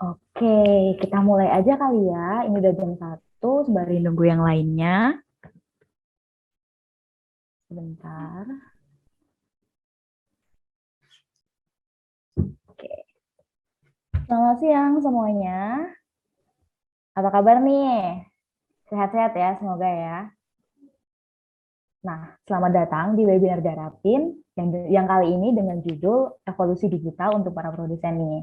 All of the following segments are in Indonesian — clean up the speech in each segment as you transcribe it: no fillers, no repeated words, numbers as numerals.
Oke, kita mulai aja kali ya. Ini udah jam 1, sembari nunggu yang lainnya. Sebentar. Oke. Selamat siang semuanya. Apa kabar nih? Sehat-sehat ya, semoga ya. Nah, selamat datang di webinar Garapin yang kali ini dengan judul Evolusi Digital untuk para Produsen nih.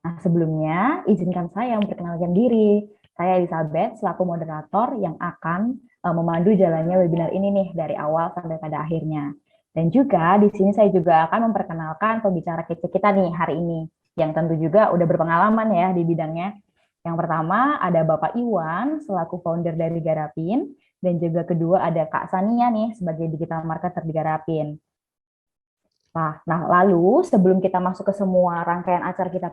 Nah, sebelumnya izinkan saya memperkenalkan diri. Saya Elizabeth selaku moderator yang akan memandu jalannya webinar ini nih dari awal sampai pada akhirnya. Dan juga di sini saya juga akan memperkenalkan pembicara kece kita nih hari ini, yang tentu juga udah berpengalaman ya di bidangnya. Yang pertama ada Bapak Iwan selaku founder dari Garapin, dan juga kedua ada Kak Sania nih sebagai digital marketer di Garapin. Nah, lalu sebelum kita masuk ke semua rangkaian acara kita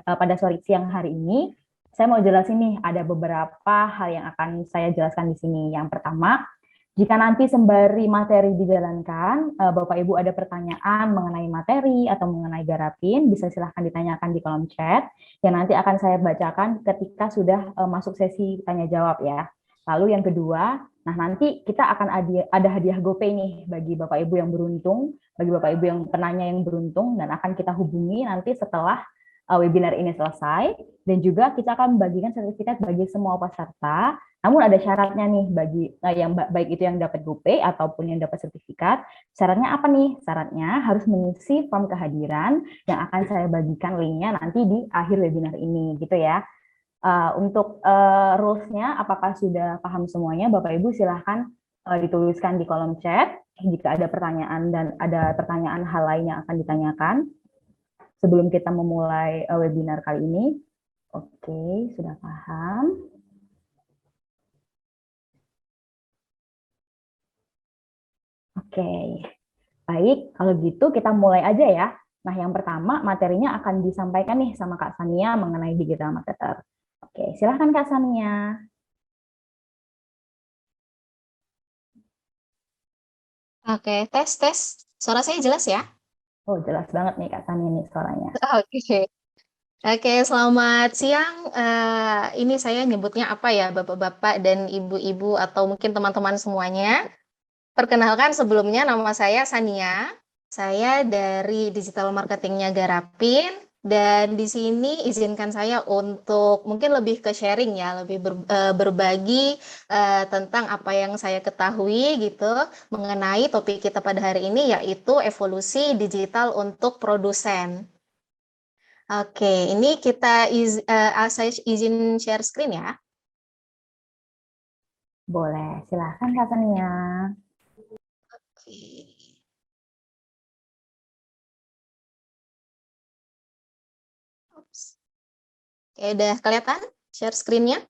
pada sore siang hari ini, saya mau jelasin nih ada beberapa hal yang akan saya jelaskan di sini. Yang pertama, jika nanti sembari materi dijalankan, Bapak Ibu ada pertanyaan mengenai materi atau mengenai Garapin, bisa silahkan ditanyakan di kolom chat, yang nanti akan saya bacakan ketika sudah masuk sesi tanya jawab ya. Lalu yang kedua, nah nanti kita akan ada hadiah GoPay nih bagi Bapak Ibu yang beruntung, bagi Bapak Ibu yang penanya yang beruntung, dan akan kita hubungi nanti setelah webinar ini selesai, dan juga kita akan membagikan sertifikat bagi semua peserta. Namun ada syaratnya nih bagi yang baik itu yang dapat GoPay ataupun yang dapat sertifikat. Syaratnya apa nih? Syaratnya harus mengisi form kehadiran yang akan saya bagikan linknya nanti di akhir webinar ini, gitu ya. Untuk rules-nya, apakah sudah paham semuanya? Bapak Ibu silahkan dituliskan di kolom chat jika ada pertanyaan dan ada pertanyaan hal lain yang akan ditanyakan sebelum kita memulai webinar kali ini. Oke, sudah paham. Oke, baik. Kalau gitu kita mulai aja ya. Nah, yang pertama materinya akan disampaikan nih sama Kak Sania mengenai digital marketer. Oke, silahkan Kak Sania. Oke, tes, tes. Suara saya jelas ya? Oh, jelas banget nih Kak Sania nih suaranya. Oke. Oke, selamat siang. Ini saya nyebutnya apa ya, Bapak-bapak dan Ibu-ibu atau mungkin teman-teman semuanya. Perkenalkan sebelumnya nama saya Sania. Saya dari digital marketingnya Garapin. Dan di sini izinkan saya untuk mungkin lebih ke sharing ya, lebih berbagi tentang apa yang saya ketahui gitu mengenai topik kita pada hari ini yaitu evolusi digital untuk produsen. Oke, ini saya izin share screen ya. Boleh, silahkan Kak Sania. Oke. Ups. Oke, udah kelihatan share screen-nya?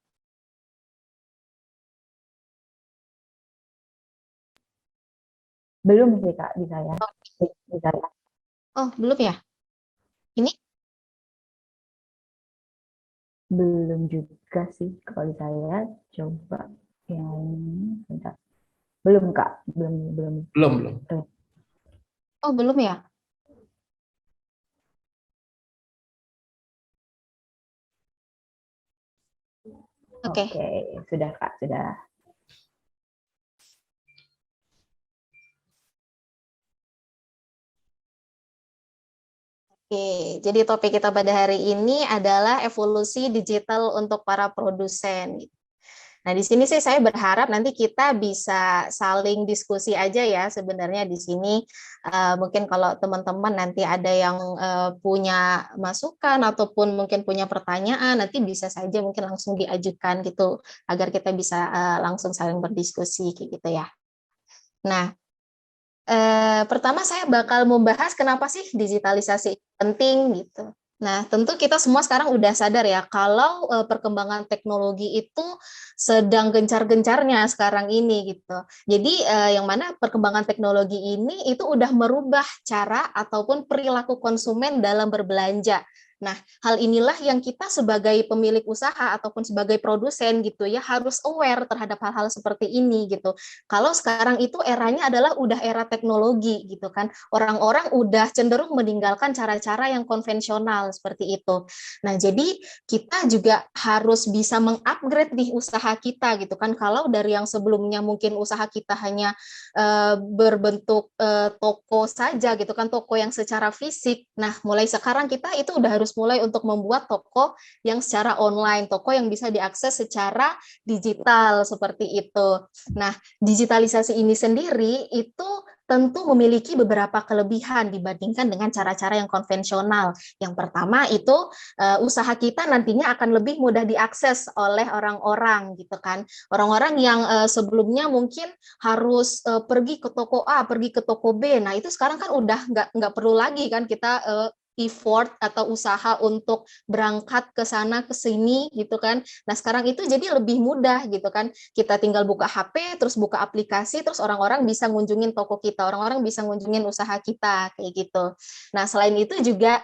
Belum sih Kak, di saya. Di saya. Oh, belum ya? Ini? Belum juga sih kalau di saya. Coba yang ini. Bentar. Belum Kak, belum belum. Belum, belum. Tuh. Oh, belum ya? Oke. Oke, sudah Kak, sudah. Oke, jadi topik kita pada hari ini adalah evolusi digital untuk para produsen. Nah, di sini sih saya berharap nanti kita bisa saling diskusi aja ya sebenarnya di sini. Mungkin kalau teman-teman nanti ada yang punya masukan ataupun mungkin punya pertanyaan, nanti bisa saja mungkin langsung diajukan gitu agar kita bisa langsung saling berdiskusi kayak gitu ya. Nah, pertama saya bakal membahas kenapa sih digitalisasi penting gitu. Nah, tentu kita semua sekarang udah sadar ya kalau perkembangan teknologi itu sedang gencar-gencarnya sekarang ini gitu. Jadi yang mana perkembangan teknologi ini itu udah merubah cara ataupun perilaku konsumen dalam berbelanja. Nah, hal inilah yang kita sebagai pemilik usaha ataupun sebagai produsen gitu ya harus aware terhadap hal-hal seperti ini gitu. Kalau sekarang itu eranya adalah udah era teknologi gitu kan. Orang-orang udah cenderung meninggalkan cara-cara yang konvensional seperti itu. Nah, jadi kita juga harus bisa mengupgrade nih usaha kita gitu kan. Kalau dari yang sebelumnya mungkin usaha kita hanya berbentuk toko saja gitu kan, toko yang secara fisik. Nah, mulai sekarang kita itu udah harus mulai untuk membuat toko yang secara online, toko yang bisa diakses secara digital seperti itu. Nah, digitalisasi ini sendiri itu tentu memiliki beberapa kelebihan dibandingkan dengan cara-cara yang konvensional. Yang pertama itu usaha kita nantinya akan lebih mudah diakses oleh orang-orang gitu kan. Orang-orang yang sebelumnya mungkin harus pergi ke toko A, pergi ke toko B. Nah, itu sekarang kan udah nggak perlu lagi kan kita effort atau usaha untuk berangkat ke sana ke sini gitu kan. Nah, sekarang itu jadi lebih mudah gitu kan. Kita tinggal buka HP, terus buka aplikasi, terus orang-orang bisa ngunjungin toko kita, orang-orang bisa ngunjungin usaha kita kayak gitu. Nah, selain itu juga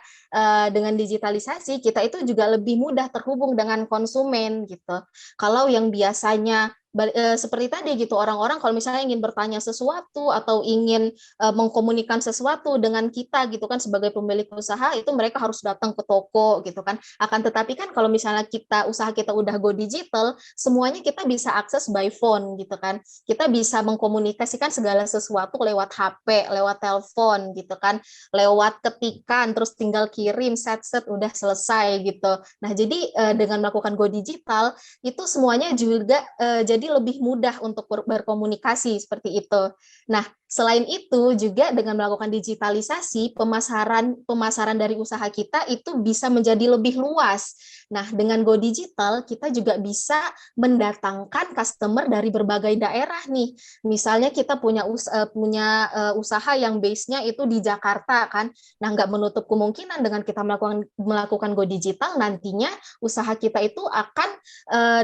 dengan digitalisasi kita itu juga lebih mudah terhubung dengan konsumen gitu. Kalau yang biasanya seperti tadi gitu, orang-orang kalau misalnya ingin bertanya sesuatu atau ingin mengkomunikasikan sesuatu dengan kita gitu kan sebagai pemilik usaha, itu mereka harus datang ke toko gitu kan. Akan tetapi kan kalau misalnya usaha kita udah go digital, semuanya kita bisa akses by phone gitu kan. Kita bisa mengkomunikasikan segala sesuatu lewat HP, lewat telepon gitu kan, lewat ketikan terus tinggal kirim set udah selesai gitu. Nah, jadi dengan melakukan go digital itu semuanya juga jadi lebih mudah untuk berkomunikasi seperti itu. Nah, selain itu juga dengan melakukan digitalisasi, pemasaran dari usaha kita itu bisa menjadi lebih luas. Nah, dengan go digital kita juga bisa mendatangkan customer dari berbagai daerah nih. Misalnya kita punya usaha yang base-nya itu di Jakarta kan. Nah, nggak menutup kemungkinan dengan kita melakukan go digital nantinya usaha kita itu akan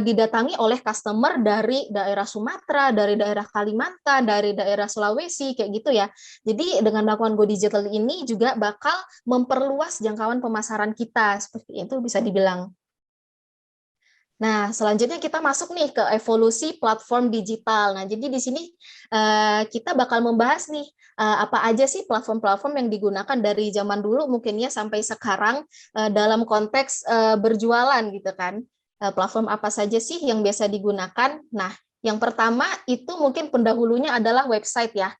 didatangi oleh customer dari daerah Sumatera, dari daerah Kalimantan, dari daerah Sulawesi, kayak gitu ya. Jadi dengan melakukan go digital ini juga bakal memperluas jangkauan pemasaran kita, seperti itu bisa dibilang. Nah, selanjutnya kita masuk nih ke evolusi platform digital. Nah, jadi di sini kita bakal membahas nih apa aja sih platform-platform yang digunakan dari zaman dulu mungkin ya sampai sekarang dalam konteks berjualan gitu kan. Platform apa saja sih yang biasa digunakan? Nah, yang pertama itu mungkin pendahulunya adalah website ya.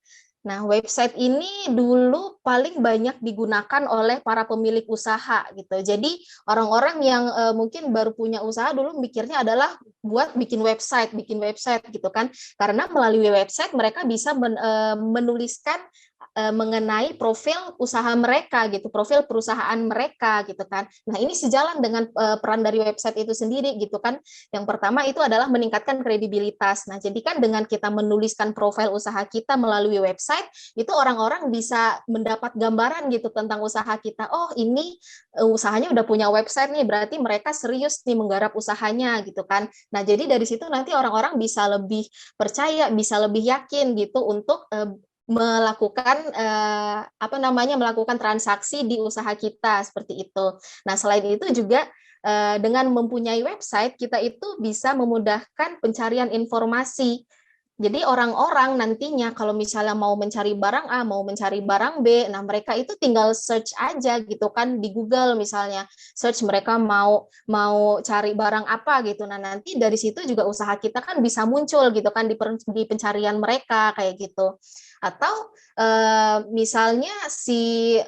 Nah, website ini dulu paling banyak digunakan oleh para pemilik usaha gitu. Jadi orang-orang yang mungkin baru punya usaha dulu mikirnya adalah buat bikin website gitu kan. Karena melalui website mereka bisa menuliskan mengenai profil usaha mereka gitu, profil perusahaan mereka gitu kan. Nah, ini sejalan dengan peran dari website itu sendiri gitu kan. Yang pertama itu adalah meningkatkan kredibilitas. Nah, jadi kan dengan kita menuliskan profil usaha kita melalui website, itu orang-orang bisa mendapat gambaran gitu tentang usaha kita. Oh, ini usahanya udah punya website nih, berarti mereka serius nih menggarap usahanya gitu kan. Nah, jadi dari situ nanti orang-orang bisa lebih percaya, bisa lebih yakin gitu untuk melakukan melakukan transaksi di usaha kita seperti itu. Nah, selain itu juga dengan mempunyai website kita itu bisa memudahkan pencarian informasi. Jadi orang-orang nantinya kalau misalnya mau mencari barang A, mau mencari barang B, nah mereka itu tinggal search aja gitu kan di Google misalnya. Search mereka mau cari barang apa gitu. Nah, nanti dari situ juga usaha kita kan bisa muncul gitu kan di pencarian mereka kayak gitu. Atau misalnya si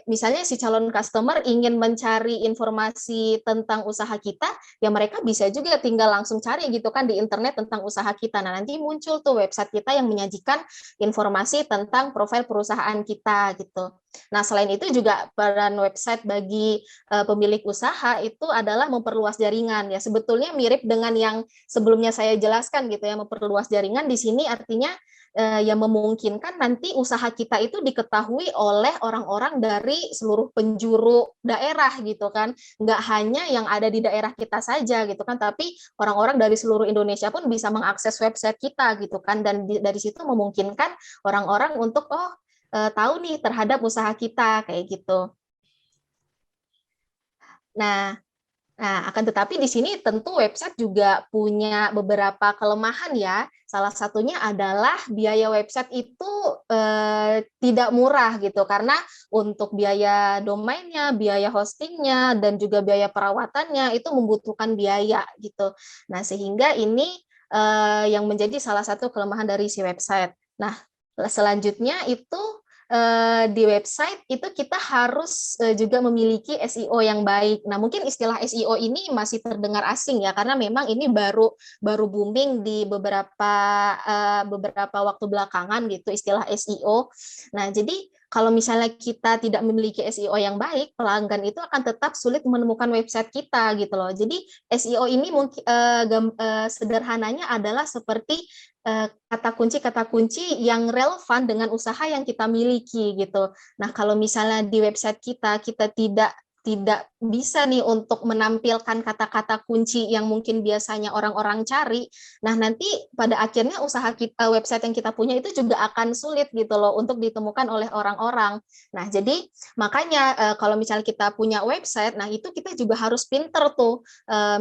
calon customer ingin mencari informasi tentang usaha kita, ya mereka bisa juga tinggal langsung cari gitu kan di internet tentang usaha kita. Nah, nanti muncul tuh website kita yang menyajikan informasi tentang profil perusahaan kita gitu. Nah, selain itu juga peran website bagi pemilik usaha itu adalah memperluas jaringan ya. Sebetulnya mirip dengan yang sebelumnya saya jelaskan gitu ya, memperluas jaringan di sini artinya yang memungkinkan nanti usaha kita itu diketahui oleh orang-orang dari seluruh penjuru daerah gitu kan, nggak hanya yang ada di daerah kita saja gitu kan, tapi orang-orang dari seluruh Indonesia pun bisa mengakses website kita gitu kan, dan dari situ memungkinkan orang-orang untuk tahu nih terhadap usaha kita kayak gitu. Nah, akan tetapi di sini tentu website juga punya beberapa kelemahan ya. Salah satunya adalah biaya website itu tidak murah gitu, karena untuk biaya domainnya, biaya hostingnya, dan juga biaya perawatannya itu membutuhkan biaya gitu. Nah, sehingga ini yang menjadi salah satu kelemahan dari si website. Nah, selanjutnya itu di website itu kita harus juga memiliki SEO yang baik. Nah, mungkin istilah SEO ini masih terdengar asing ya, karena memang ini baru booming di beberapa waktu belakangan gitu istilah SEO. Nah, jadi kalau misalnya kita tidak memiliki SEO yang baik, pelanggan itu akan tetap sulit menemukan website kita gitu loh. Jadi SEO ini mungkin sederhananya adalah seperti kata kunci yang relevan dengan usaha yang kita miliki gitu. Nah, kalau misalnya di website kita tidak bisa nih untuk menampilkan kata-kata kunci yang mungkin biasanya orang-orang cari. Nah, nanti pada akhirnya usaha kita, website yang kita punya itu juga akan sulit gitu loh untuk ditemukan oleh orang-orang. Nah, jadi makanya kalau misalnya kita punya website, nah itu kita juga harus pinter tuh.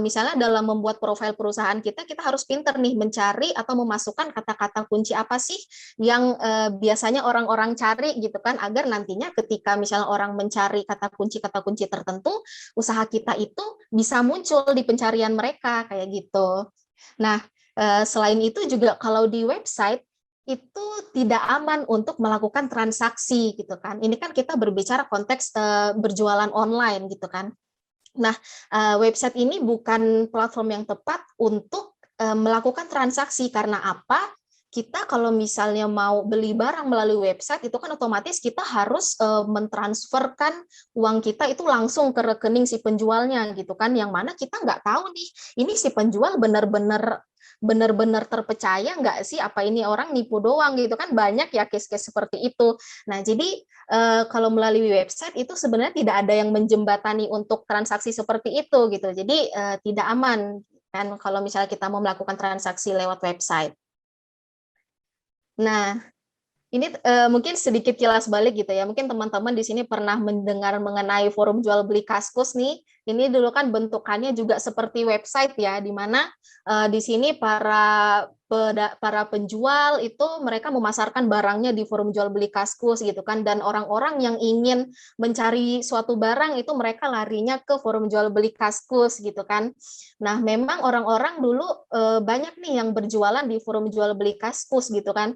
Misalnya dalam membuat profil perusahaan kita harus pinter nih mencari atau memasukkan kata-kata kunci apa sih yang biasanya orang-orang cari gitu kan, agar nantinya ketika misalnya orang mencari kata kunci tertentu, usaha kita itu bisa muncul di pencarian mereka kayak gitu. Nah, selain itu juga kalau di website itu tidak aman untuk melakukan transaksi gitu kan. Ini kan kita berbicara konteks berjualan online gitu kan. Nah, website ini bukan platform yang tepat untuk melakukan transaksi. Karena apa? Kita kalau misalnya mau beli barang melalui website, itu kan otomatis kita harus mentransferkan uang kita itu langsung ke rekening si penjualnya gitu kan, yang mana kita nggak tahu nih, ini si penjual benar-benar terpercaya nggak sih, apa ini orang nipu doang gitu kan, banyak ya case-case seperti itu. Nah, jadi kalau melalui website itu sebenarnya tidak ada yang menjembatani untuk transaksi seperti itu gitu. Jadi tidak aman kan kalau misalnya kita mau melakukan transaksi lewat website. Nah, ini mungkin sedikit kilas balik gitu ya. Mungkin teman-teman di sini pernah mendengar mengenai forum jual beli Kaskus nih. Ini dulu kan bentukannya juga seperti website ya, di mana di sini para penjual itu mereka memasarkan barangnya di forum jual beli Kaskus gitu kan, dan orang-orang yang ingin mencari suatu barang itu mereka larinya ke forum jual beli Kaskus gitu kan. Nah, memang orang-orang dulu banyak nih yang berjualan di forum jual beli Kaskus gitu kan.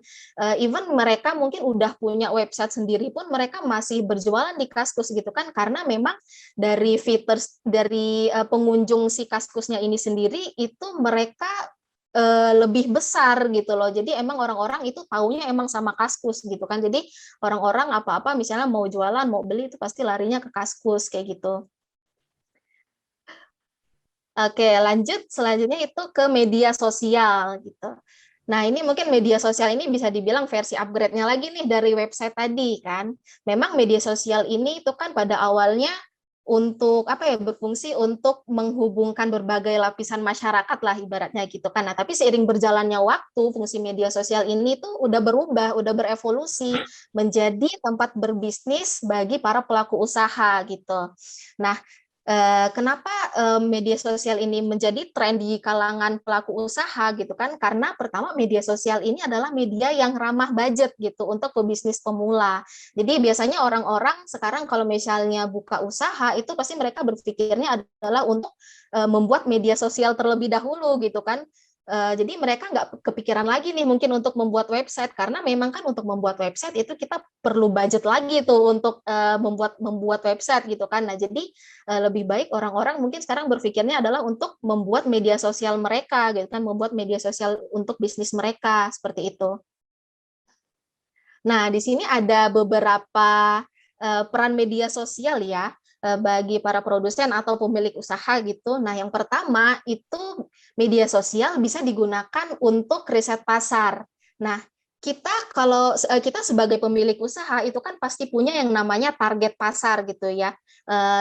Even mereka mungkin udah punya website sendiri pun mereka masih berjualan di Kaskus gitu kan, karena memang dari fitur dari pengunjung si Kaskusnya ini sendiri itu mereka lebih besar gitu loh. Jadi emang orang-orang itu taunya emang sama Kaskus gitu kan. Jadi orang-orang apa-apa misalnya mau jualan, mau beli itu pasti larinya ke Kaskus kayak gitu. Oke, lanjut selanjutnya itu ke media sosial gitu. Nah, ini mungkin media sosial ini bisa dibilang versi upgrade-nya lagi nih dari website tadi kan. Memang media sosial ini itu kan pada awalnya untuk apa ya, berfungsi untuk menghubungkan berbagai lapisan masyarakat lah ibaratnya gitu kan. Nah, tapi seiring berjalannya waktu, fungsi media sosial ini tuh udah berubah, udah berevolusi menjadi tempat berbisnis bagi para pelaku usaha gitu. Nah, kenapa media sosial ini menjadi tren di kalangan pelaku usaha gitu kan? Karena pertama media sosial ini adalah media yang ramah budget gitu untuk pebisnis pemula. Jadi biasanya orang-orang sekarang kalau misalnya buka usaha itu pasti mereka berpikirnya adalah untuk membuat media sosial terlebih dahulu gitu kan. Jadi mereka nggak kepikiran lagi nih mungkin untuk membuat website, karena memang kan untuk membuat website itu kita perlu budget lagi tuh untuk membuat website gitu kan. Nah, jadi lebih baik orang-orang mungkin sekarang berpikirnya adalah untuk membuat media sosial mereka gitu kan, membuat media sosial untuk bisnis mereka seperti itu. Nah, di sini ada beberapa peran media sosial ya bagi para produsen atau pemilik usaha gitu. Nah, yang pertama itu media sosial bisa digunakan untuk riset pasar. Nah, kita sebagai pemilik usaha itu kan pasti punya yang namanya target pasar gitu ya.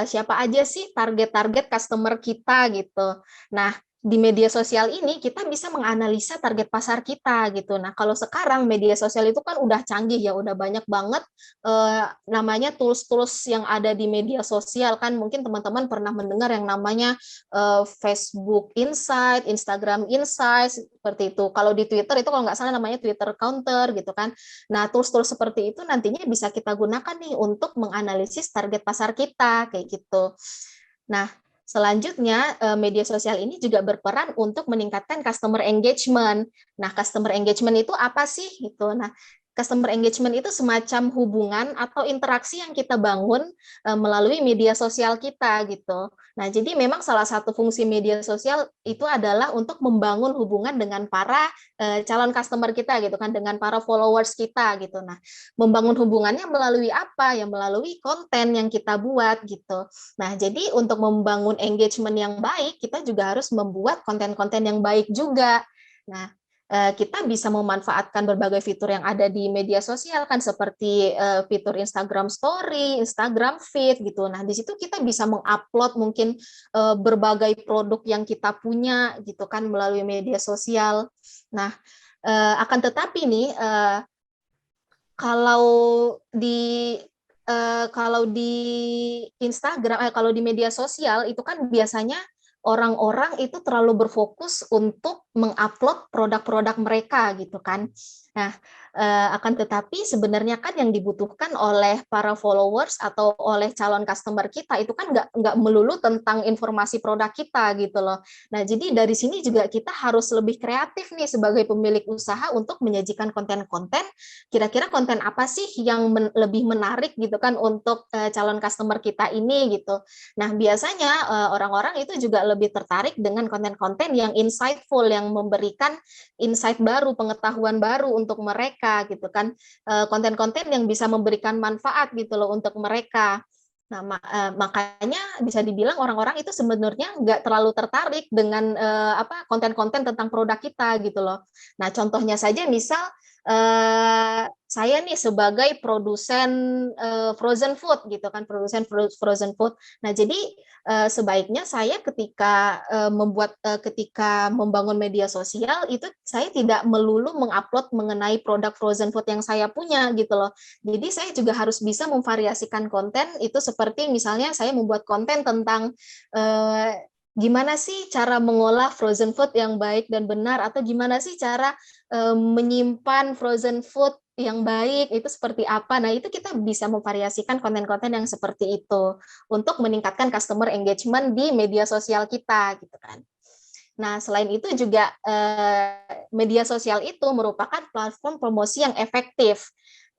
Siapa aja sih target-target customer kita gitu. Nah, di media sosial ini kita bisa menganalisa target pasar kita gitu. Nah, kalau sekarang media sosial itu kan udah canggih ya, udah banyak banget namanya tools-tools yang ada di media sosial kan. Mungkin teman-teman pernah mendengar yang namanya Facebook Insight, Instagram Insight seperti itu. Kalau di Twitter itu kalau nggak salah namanya Twitter Counter gitu kan. Nah, tools-tools seperti itu nantinya bisa kita gunakan nih untuk menganalisis target pasar kita kayak gitu. Nah, selanjutnya, media sosial ini juga berperan untuk meningkatkan customer engagement. Nah, customer engagement itu apa sih? Gitu. Nah, customer engagement itu semacam hubungan atau interaksi yang kita bangun melalui media sosial kita gitu. Nah, jadi memang salah satu fungsi media sosial itu adalah untuk membangun hubungan dengan para calon customer kita gitu kan, dengan para followers kita gitu. Nah, membangun hubungannya melalui apa? Ya melalui konten yang kita buat gitu. Nah, jadi untuk membangun engagement yang baik, kita juga harus membuat konten-konten yang baik juga. Nah, kita bisa memanfaatkan berbagai fitur yang ada di media sosial kan seperti fitur Instagram Story, Instagram Feed gitu. Nah, di situ kita bisa mengupload mungkin berbagai produk yang kita punya gitu kan melalui media sosial. Nah, akan tetapi nih kalau di kalau di Instagram, kalau di media sosial itu kan biasanya orang-orang itu terlalu berfokus untuk mengupload produk-produk mereka gitu kan. Nah, akan tetapi sebenarnya kan yang dibutuhkan oleh para followers atau oleh calon customer kita itu kan nggak melulu tentang informasi produk kita gitu loh. Nah, jadi dari sini juga kita harus lebih kreatif nih sebagai pemilik usaha untuk menyajikan konten-konten kira-kira konten apa sih yang lebih menarik gitu kan untuk calon customer kita ini gitu. Nah, biasanya orang-orang itu juga lebih tertarik dengan konten-konten yang insightful, yang memberikan insight baru, pengetahuan baru untuk mereka gitu kan. Konten-konten yang bisa memberikan manfaat gitu loh untuk mereka. Nah, makanya bisa dibilang orang-orang itu sebenarnya nggak terlalu tertarik dengan konten-konten tentang produk kita gitu loh. Nah, contohnya saja misal saya nih sebagai produsen frozen food gitu kan, produsen frozen food. Nah, jadi sebaiknya saya ketika membangun media sosial itu saya tidak melulu mengupload mengenai produk frozen food yang saya punya gitu loh. Jadi saya juga harus bisa memvariasikan konten itu seperti misalnya saya membuat konten tentang gimana sih cara mengolah frozen food yang baik dan benar, atau gimana sih cara menyimpan frozen food yang baik itu seperti apa. Nah, itu kita bisa memvariasikan konten-konten yang seperti itu untuk meningkatkan customer engagement di media sosial kita gitu kan. Nah, selain itu juga media sosial itu merupakan platform promosi yang efektif.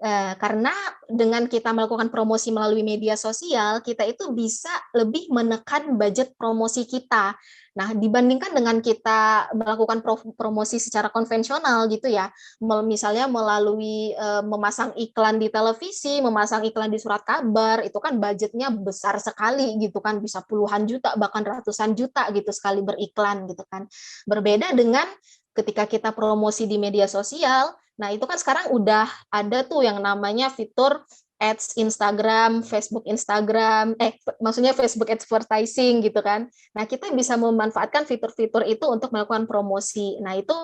Karena dengan kita melakukan promosi melalui media sosial, kita itu bisa lebih menekan budget promosi kita. Nah, dibandingkan dengan kita melakukan promosi secara konvensional gitu ya, misalnya melalui memasang iklan di televisi, memasang iklan di surat kabar, itu kan budgetnya besar sekali gitu kan, bisa puluhan juta bahkan ratusan juta gitu sekali beriklan gitu kan. Berbeda dengan ketika kita promosi di media sosial. Nah, itu kan sekarang udah ada tuh yang namanya fitur ads Instagram, Facebook Instagram, maksudnya Facebook advertising gitu kan. Nah, kita bisa memanfaatkan fitur-fitur itu untuk melakukan promosi. Nah, itu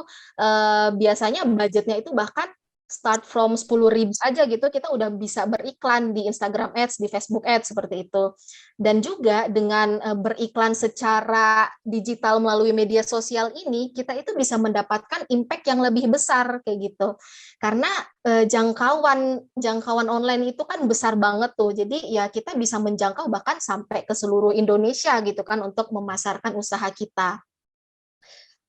biasanya budgetnya itu bahkan start from 10.000 aja gitu, kita udah bisa beriklan di Instagram Ads, di Facebook Ads, seperti itu. Dan juga dengan beriklan secara digital melalui media sosial ini, kita itu bisa mendapatkan impact yang lebih besar, kayak gitu. Karena jangkauan online itu kan besar banget tuh, jadi ya kita bisa menjangkau bahkan sampai ke seluruh Indonesia gitu kan, untuk memasarkan usaha kita.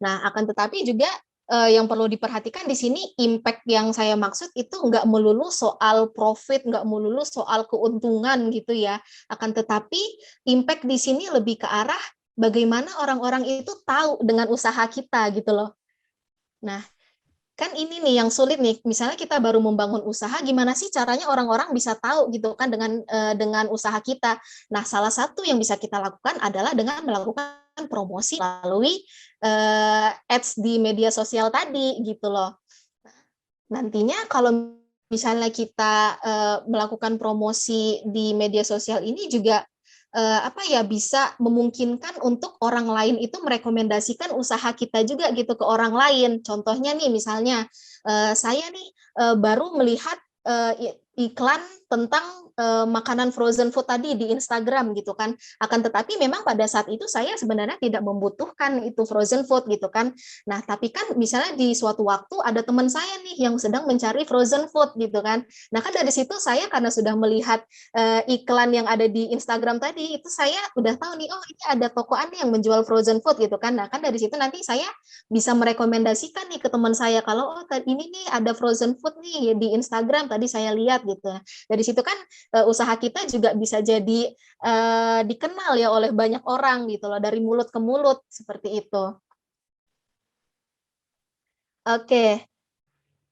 Nah, akan tetapi juga yang perlu diperhatikan di sini impact yang saya maksud itu nggak melulu soal profit, nggak melulu soal keuntungan gitu ya. Akan tetapi impact di sini lebih ke arah bagaimana orang-orang itu tahu dengan usaha kita gitu loh. Nah, kan ini nih yang sulit nih. Misalnya kita baru membangun usaha, gimana sih caranya orang-orang bisa tahu gitu kan dengan usaha kita. Nah, salah satu yang bisa kita lakukan adalah dengan melakukan promosi melalui ads di media sosial tadi gitu loh. Nantinya kalau misalnya kita melakukan promosi di media sosial ini juga apa ya, bisa memungkinkan untuk orang lain itu merekomendasikan usaha kita juga gitu ke orang lain. Contohnya nih misalnya saya nih baru melihat iklan tentang makanan frozen food tadi di Instagram gitu kan. Akan tetapi memang pada saat itu saya sebenarnya tidak membutuhkan itu frozen food gitu kan. Nah, tapi kan misalnya di suatu waktu ada teman saya nih yang sedang mencari frozen food gitu kan. Nah, kan dari situ saya karena sudah melihat iklan yang ada di Instagram tadi, itu saya udah tahu nih, oh ini ada toko nih yang menjual frozen food gitu kan. Nah, kan dari situ nanti saya bisa merekomendasikan nih ke teman saya kalau oh ini nih ada frozen food nih di Instagram tadi saya lihat gitu. Dari situ kan usaha kita juga bisa jadi dikenal ya oleh banyak orang gitu loh, dari mulut ke mulut seperti itu. Oke.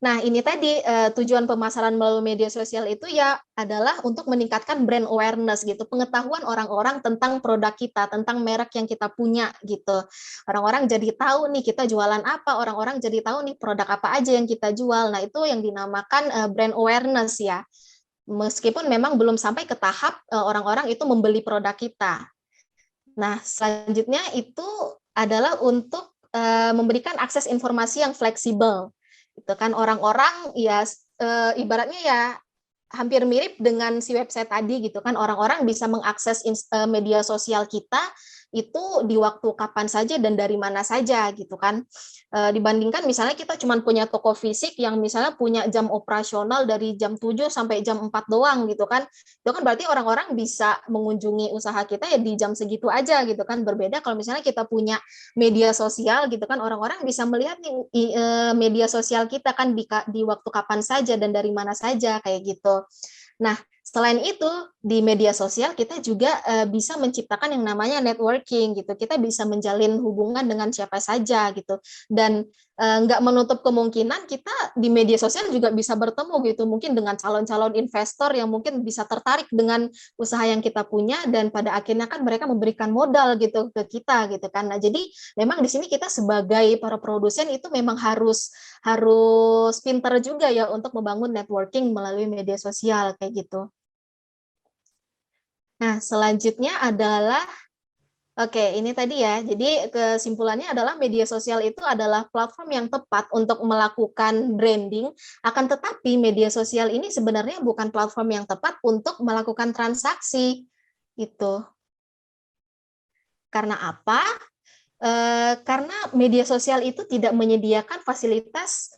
Nah, ini tadi tujuan pemasaran melalui media sosial itu ya adalah untuk meningkatkan brand awareness gitu, pengetahuan orang-orang tentang produk kita, tentang merek yang kita punya gitu. Orang-orang jadi tahu nih kita jualan apa, orang-orang jadi tahu nih produk apa aja yang kita jual. Nah, itu yang dinamakan brand awareness ya. Meskipun memang belum sampai ke tahap orang-orang itu membeli produk kita. Nah, selanjutnya itu adalah untuk memberikan akses informasi yang fleksibel. Itu kan orang-orang ya ibaratnya ya hampir mirip dengan si website tadi gitu kan, orang-orang bisa mengakses media sosial kita itu di waktu kapan saja dan dari mana saja gitu kan. Dibandingkan misalnya kita cuma punya toko fisik yang misalnya punya jam operasional dari jam 7 sampai jam 4 doang gitu kan. Itu kan berarti orang-orang bisa mengunjungi usaha kita ya di jam segitu aja gitu kan. Berbeda kalau misalnya kita punya media sosial gitu kan, orang-orang bisa melihat nih media sosial kita kan di waktu kapan saja dan dari mana saja kayak gitu. Nah, selain itu di media sosial kita juga bisa menciptakan yang namanya networking gitu. Kita bisa menjalin hubungan dengan siapa saja gitu. Dan nggak menutup kemungkinan kita di media sosial juga bisa bertemu gitu. Mungkin dengan calon-calon investor yang mungkin bisa tertarik dengan usaha yang kita punya dan pada akhirnya kan mereka memberikan modal gitu ke kita gitu kan. Nah, jadi memang di sini kita sebagai para produsen itu memang harus harus pintar juga ya untuk membangun networking melalui media sosial kayak gitu. Nah, selanjutnya adalah oke, ini tadi ya. Jadi kesimpulannya adalah media sosial itu adalah platform yang tepat untuk melakukan branding, akan tetapi media sosial ini sebenarnya bukan platform yang tepat untuk melakukan transaksi. Itu. Karena apa? Karena media sosial itu tidak menyediakan fasilitas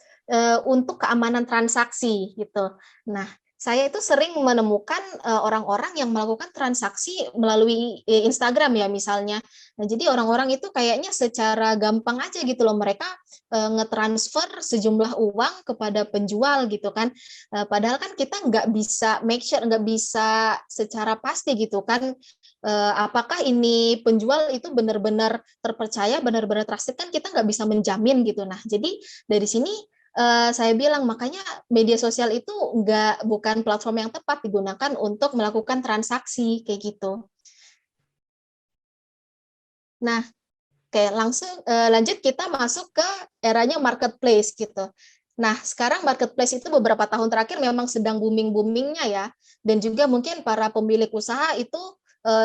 untuk keamanan transaksi gitu. Nah, saya itu sering menemukan orang-orang yang melakukan transaksi melalui Instagram ya misalnya. Nah, jadi orang-orang itu kayaknya secara gampang aja gitu loh mereka ngetransfer sejumlah uang kepada penjual gitu kan. Padahal kan kita nggak bisa make sure, nggak bisa secara pasti gitu kan apakah ini penjual itu benar-benar terpercaya, benar-benar trusted kan kita nggak bisa menjamin gitu. Nah, jadi dari sini saya bilang makanya media sosial itu bukan platform yang tepat digunakan untuk melakukan transaksi kayak gitu. Nah, kayak langsung lanjut kita masuk ke eranya marketplace gitu. Nah, sekarang marketplace itu beberapa tahun terakhir memang sedang booming-boomingnya ya. Dan juga mungkin para pemilik usaha itu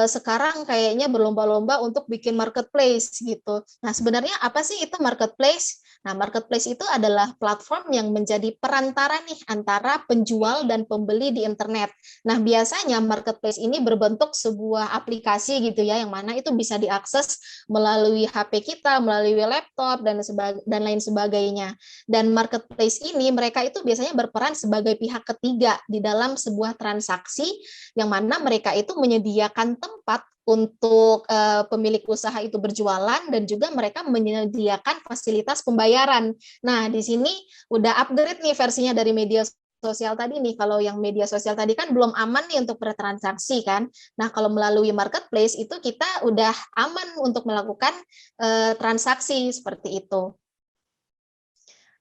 sekarang kayaknya berlomba-lomba untuk bikin marketplace gitu. Nah, sebenarnya apa sih itu marketplace? Nah, marketplace itu adalah platform yang menjadi perantara nih antara penjual dan pembeli di internet. Nah, biasanya marketplace ini berbentuk sebuah aplikasi gitu ya, yang mana itu bisa diakses melalui HP kita, melalui laptop dan lain sebagainya. Dan marketplace ini mereka itu biasanya berperan sebagai pihak ketiga di dalam sebuah transaksi yang mana mereka itu menyediakan tempat untuk pemilik usaha itu berjualan dan juga mereka menyediakan fasilitas pembayaran. Nah, di sini udah upgrade nih versinya dari media sosial tadi nih. Kalau yang media sosial tadi kan belum aman nih untuk bertransaksi kan. Nah, kalau melalui marketplace itu kita udah aman untuk melakukan transaksi seperti itu.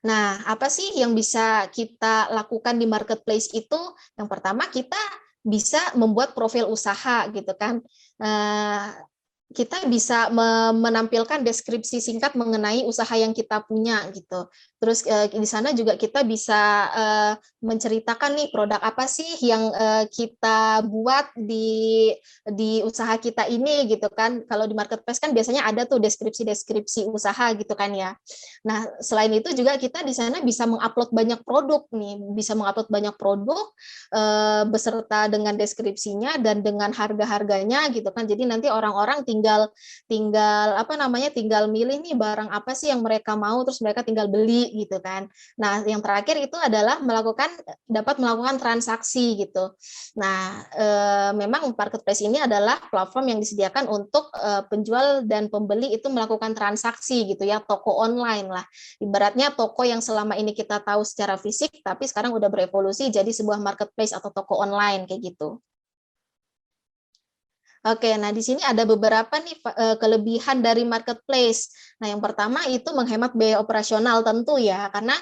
Nah, apa sih yang bisa kita lakukan di marketplace itu? Yang pertama kita bisa membuat profil usaha gitu kan. kita bisa menampilkan deskripsi singkat mengenai usaha yang kita punya gitu. Terus di sana juga kita bisa menceritakan nih produk apa sih yang kita buat di usaha kita ini gitu kan. Kalau di marketplace kan biasanya ada tuh deskripsi-deskripsi usaha gitu kan ya. Nah, selain itu juga kita di sana bisa mengupload banyak produk nih, bisa mengupload banyak produk beserta dengan deskripsinya dan dengan harga-harganya gitu kan. Jadi nanti orang-orang tinggal tinggal apa namanya tinggal milih nih barang apa sih yang mereka mau, terus mereka tinggal beli gitu kan. Nah, yang terakhir itu adalah dapat melakukan transaksi gitu. Nah, memang marketplace ini adalah platform yang disediakan untuk penjual dan pembeli itu melakukan transaksi gitu ya, toko online lah. Ibaratnya toko yang selama ini kita tahu secara fisik, tapi sekarang udah berevolusi jadi sebuah marketplace atau toko online kayak gitu. Oke, nah di sini ada beberapa nih kelebihan dari marketplace. Nah, yang pertama itu menghemat biaya operasional tentu ya, karena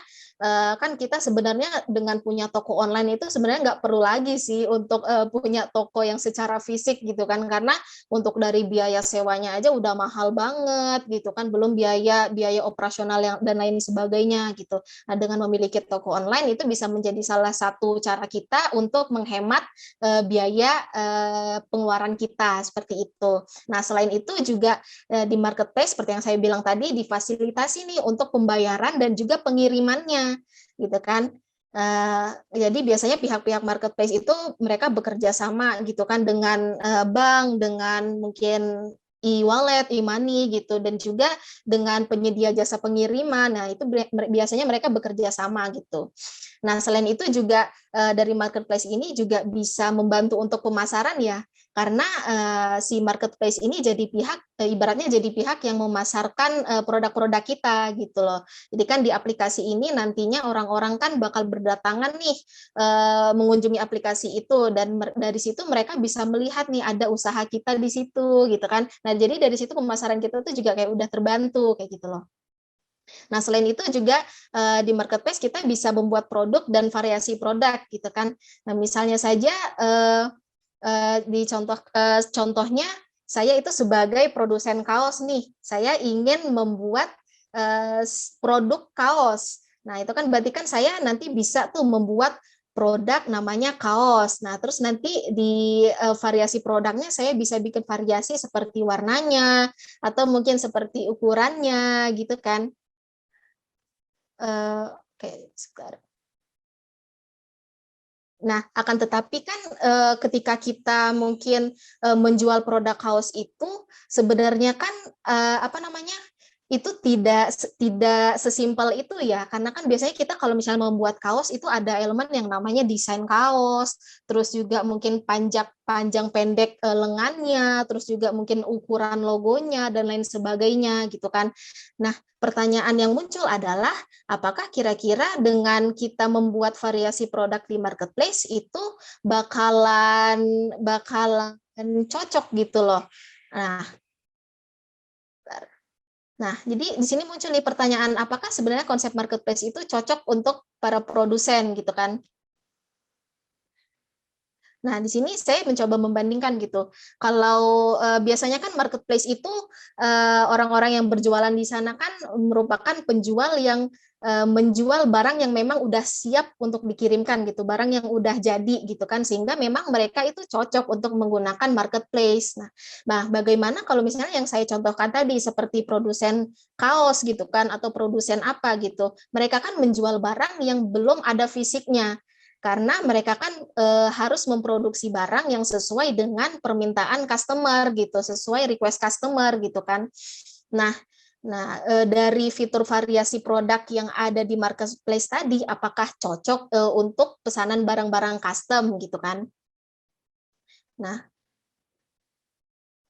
kan kita sebenarnya dengan punya toko online itu sebenarnya nggak perlu lagi sih untuk punya toko yang secara fisik gitu kan, karena untuk dari biaya sewanya aja udah mahal banget gitu kan, belum biaya biaya operasional yang dan lain sebagainya gitu. Nah, dengan memiliki toko online itu bisa menjadi salah satu cara kita untuk menghemat biaya pengeluaran kita seperti itu. Nah, selain itu juga di marketplace seperti yang saya bilang tadi difasilitasi nih untuk pembayaran dan juga pengirimannya, gitu kan. Jadi biasanya pihak-pihak marketplace itu mereka bekerja sama gitu kan dengan bank, dengan mungkin e-wallet, e-money gitu, dan juga dengan penyedia jasa pengiriman. Nah, itu biasanya mereka bekerja sama gitu. Nah, selain itu juga dari marketplace ini juga bisa membantu untuk pemasaran ya, karena si marketplace ini jadi pihak ibaratnya jadi pihak yang memasarkan produk-produk kita gitu loh. Jadi kan di aplikasi ini nantinya orang-orang kan bakal berdatangan nih mengunjungi aplikasi itu, dan dari situ mereka bisa melihat nih ada usaha kita di situ gitu kan. Nah, jadi dari situ pemasaran kita tuh juga kayak udah terbantu kayak gitu loh. Nah, selain itu juga di marketplace kita bisa membuat produk dan variasi produk gitu kan. Nah, misalnya saja contohnya saya itu sebagai produsen kaos nih, saya ingin membuat produk kaos. Nah, itu kan berarti kan saya nanti bisa tuh membuat produk namanya kaos. Nah, terus nanti di variasi produknya saya bisa bikin variasi seperti warnanya atau mungkin seperti ukurannya gitu kan. Oke, sebentar. Nah, akan tetapi kan ketika kita mungkin menjual produk kaos itu sebenarnya kan apa namanya? Itu tidak sesimpel itu ya, karena kan biasanya kita kalau misalnya membuat kaos itu ada elemen yang namanya desain kaos, terus juga mungkin panjang pendek lengannya, terus juga mungkin ukuran logonya dan lain sebagainya gitu kan. Nah, pertanyaan yang muncul adalah apakah kira-kira dengan kita membuat variasi produk di marketplace itu bakalan bakalan cocok gitu loh. Nah, Nah, jadi di sini muncul nih pertanyaan, apakah sebenarnya konsep marketplace itu cocok untuk para produsen gitu kan? Nah, di sini saya mencoba membandingkan gitu. Kalau biasanya kan marketplace itu orang-orang yang berjualan di sana kan merupakan penjual yang menjual barang yang memang udah siap untuk dikirimkan gitu, barang yang udah jadi gitu kan, sehingga memang mereka itu cocok untuk menggunakan marketplace. Nah, bagaimana kalau misalnya yang saya contohkan tadi seperti produsen kaos gitu kan, atau produsen apa gitu, mereka kan menjual barang yang belum ada fisiknya, karena mereka kan harus memproduksi barang yang sesuai dengan permintaan customer gitu, sesuai request customer gitu kan. Nah, dari fitur variasi produk yang ada di marketplace tadi, apakah cocok untuk pesanan barang-barang custom gitu kan?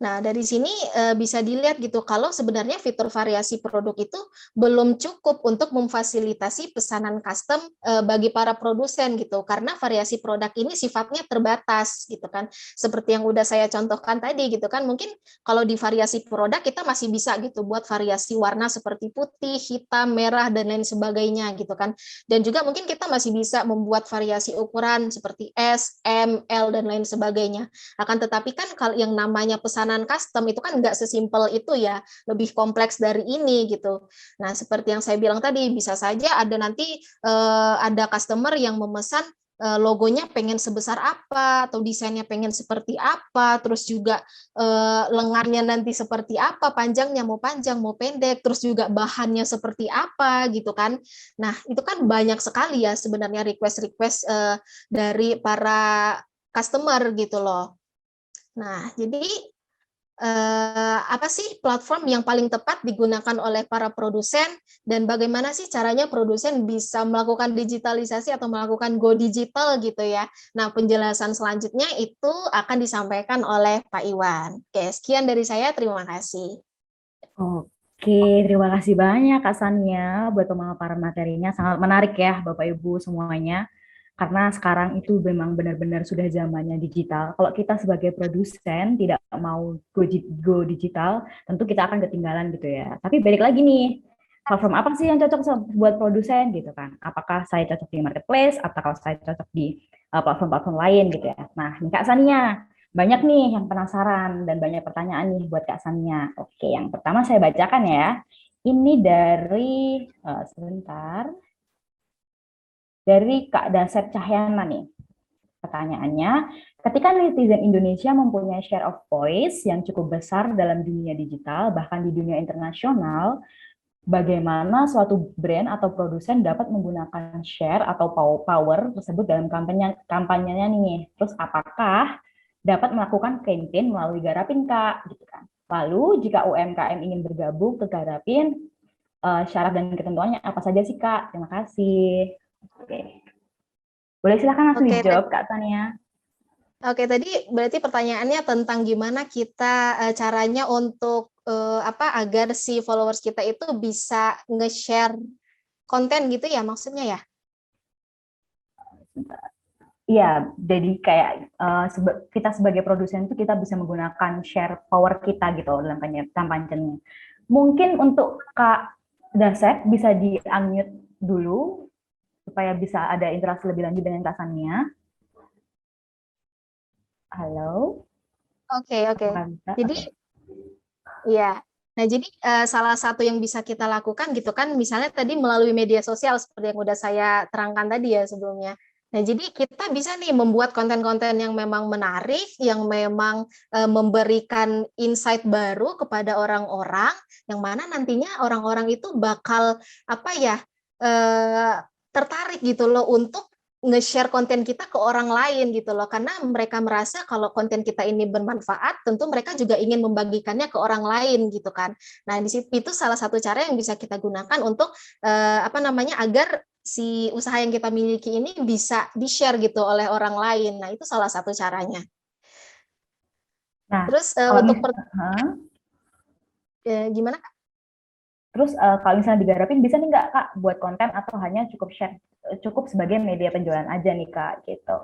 Nah, dari sini bisa dilihat gitu kalau sebenarnya fitur variasi produk itu belum cukup untuk memfasilitasi pesanan custom bagi para produsen gitu, karena variasi produk ini sifatnya terbatas gitu kan. Seperti yang udah saya contohkan tadi gitu kan, mungkin kalau di variasi produk kita masih bisa gitu buat variasi warna seperti putih, hitam, merah dan lain sebagainya gitu kan. Dan juga mungkin kita masih bisa membuat variasi ukuran seperti S, M, L dan lain sebagainya. Akan tetapi kan kalau yang namanya pesanan pemesanan custom itu kan nggak sesimpel itu ya, lebih kompleks dari ini gitu. Nah, seperti yang saya bilang tadi, bisa saja ada nanti ada customer yang memesan logonya pengen sebesar apa, atau desainnya pengen seperti apa, terus juga lengannya nanti seperti apa, panjangnya mau panjang, mau pendek, terus juga bahannya seperti apa gitu kan. Nah, itu kan banyak sekali ya sebenarnya request-request dari para customer gitu loh. Nah, jadi apa sih platform yang paling tepat digunakan oleh para produsen dan bagaimana sih caranya produsen bisa melakukan digitalisasi atau melakukan go digital gitu ya. Nah, penjelasan selanjutnya itu akan disampaikan oleh Pak Iwan. Oke, sekian dari saya, terima kasih. Oke, terima kasih banyak Kak Sania buat pemaparan materinya. Sangat menarik ya Bapak Ibu semuanya. Karena sekarang itu memang benar-benar sudah zamannya digital. Kalau kita sebagai produsen tidak mau go digital, tentu kita akan ketinggalan gitu ya. Tapi balik lagi nih, platform apa sih yang cocok buat produsen gitu kan? Apakah saya cocok di marketplace atau kalau saya cocok di platform-platform lain gitu ya. Nah, nih Kak Sania, banyak nih yang penasaran dan banyak pertanyaan nih buat Kak Sania. Oke, yang pertama saya bacakan ya. Ini dari sebentar dari Kak Dasep Cahyana nih. Pertanyaannya, ketika netizen Indonesia mempunyai share of voice yang cukup besar dalam dunia digital, bahkan di dunia internasional, bagaimana suatu brand atau produsen dapat menggunakan share atau power tersebut dalam kampanyenya nih? Terus apakah dapat melakukan campaign melalui Garapin, Kak? Gitu kan. Lalu, jika UMKM ingin bergabung ke Garapin, syarat dan ketentuannya apa saja sih, Kak? Terima kasih. Oke. Boleh silakan langsung Oke, dijawab, Kak Tania. Oke, tadi berarti pertanyaannya tentang gimana kita caranya untuk agar si followers kita itu bisa nge-share konten gitu ya maksudnya ya? Iya, jadi kayak kita sebagai produsen itu kita bisa menggunakan share power kita gitu dalam kampanye. Mungkin untuk Kak Dasep bisa di-unmute dulu supaya bisa ada interaksi lebih lanjut dengan Kak Sania. Halo, Oke, oke. apakah bisa? Jadi Oke. ya. Nah, jadi salah satu yang bisa kita lakukan gitu kan, misalnya tadi melalui media sosial seperti yang udah saya terangkan tadi ya sebelumnya. Nah, jadi kita bisa nih membuat konten-konten yang memang menarik, yang memang memberikan insight baru kepada orang-orang, yang mana nantinya orang-orang itu bakal apa ya tertarik gitu loh untuk nge-share konten kita ke orang lain gitu loh, karena mereka merasa kalau konten kita ini bermanfaat, tentu mereka juga ingin membagikannya ke orang lain gitu kan. Nah, di situ itu salah satu cara yang bisa kita gunakan untuk agar si usaha yang kita miliki ini bisa di-share gitu oleh orang lain. Nah, itu salah satu caranya. Nah, Terus kalau untuk misalnya, gimana? terus kalau misalnya digarapin bisa nih nggak Kak buat konten atau hanya cukup share, cukup sebagai media penjualan aja nih Kak gitu.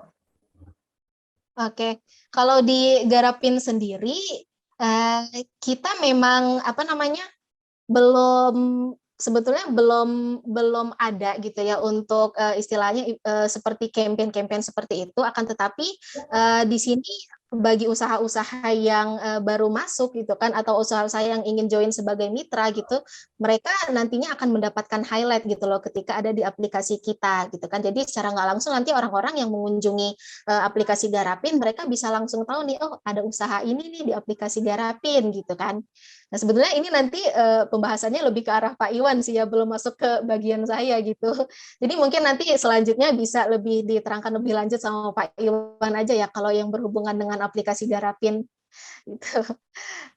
Oke, kalau di Garapin sendiri kita memang belum sebetulnya belum ada gitu ya untuk istilahnya seperti campaign-campaign seperti itu, akan tetapi di sini bagi usaha-usaha yang baru masuk gitu kan, atau usaha-usaha yang ingin join sebagai mitra gitu, mereka nantinya akan mendapatkan highlight gitu loh ketika ada di aplikasi kita gitu kan. Jadi secara nggak langsung nanti orang-orang yang mengunjungi aplikasi Garapin, mereka bisa langsung tahu nih, oh ada usaha ini nih di aplikasi Garapin gitu kan. Nah, sebetulnya ini nanti pembahasannya lebih ke arah Pak Iwan sih ya, belum masuk ke bagian saya gitu. Jadi mungkin nanti selanjutnya bisa lebih diterangkan lebih lanjut sama Pak Iwan aja ya, kalau yang berhubungan dengan aplikasi Garapin gitu.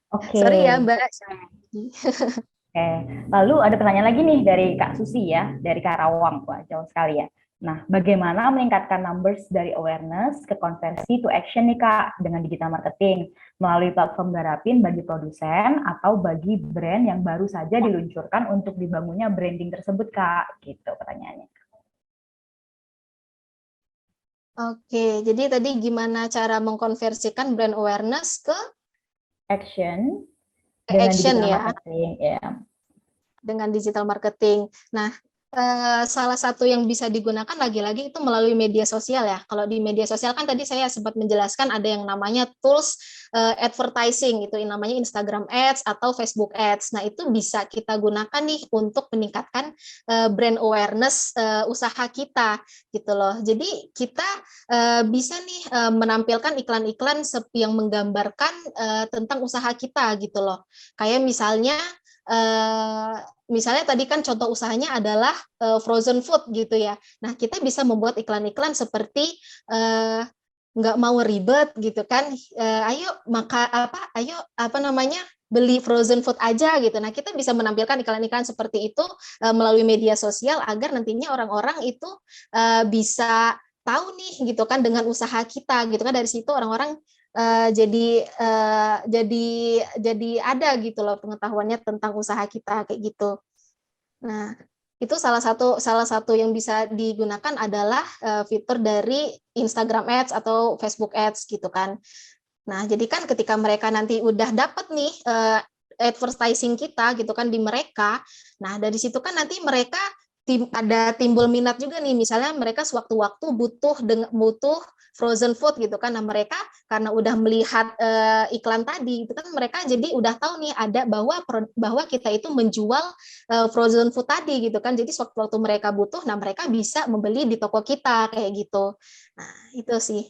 Oke. Sorry ya Mbak. Oke, lalu ada pertanyaan lagi nih dari Kak Susi ya, dari Karawang, wah jauh sekali ya. Nah, bagaimana meningkatkan numbers dari awareness ke konversi to action nih Kak dengan digital marketing melalui platform Garapin bagi produsen atau bagi brand yang baru saja diluncurkan untuk dibangunnya branding tersebut Kak, gitu pertanyaannya. Oke, jadi tadi gimana cara mengkonversikan brand awareness ke Action dengan action digital ya, marketing ya. dengan digital marketing. Nah, salah satu yang bisa digunakan lagi-lagi itu melalui media sosial ya. Kalau di media sosial kan tadi saya sempat menjelaskan ada yang namanya tools advertising, itu yang namanya Instagram Ads atau Facebook Ads. Nah, itu bisa kita gunakan nih untuk meningkatkan brand awareness usaha kita gitu loh. Jadi kita bisa nih menampilkan iklan-iklan yang menggambarkan tentang usaha kita gitu loh. Kayak eh, misalnya tadi kan contoh usahanya adalah frozen food gitu ya. Nah, kita bisa membuat iklan-iklan seperti nggak mau ribet gitu kan. Ayo ayo apa namanya? Beli frozen food aja gitu. Nah, kita bisa menampilkan iklan-iklan seperti itu melalui media sosial agar nantinya orang-orang itu bisa tahu nih gitu kan dengan usaha kita gitu kan, dari situ orang-orang jadi ada gitu loh pengetahuannya tentang usaha kita kayak gitu. Nah, itu salah satu yang bisa digunakan adalah fitur dari Instagram Ads atau Facebook Ads gitu kan. Nah, jadi kan ketika mereka nanti udah dapat nih advertising kita gitu kan di mereka, nah dari situ kan nanti mereka ada timbul minat juga nih, misalnya mereka sewaktu-waktu butuh frozen food gitu kan. Nah, mereka karena udah melihat iklan tadi itu kan mereka jadi udah tahu nih ada bahwa kita itu menjual frozen food tadi gitu kan. Jadi sewaktu-waktu mereka butuh, nah mereka bisa membeli di toko kita kayak gitu. Nah, itu sih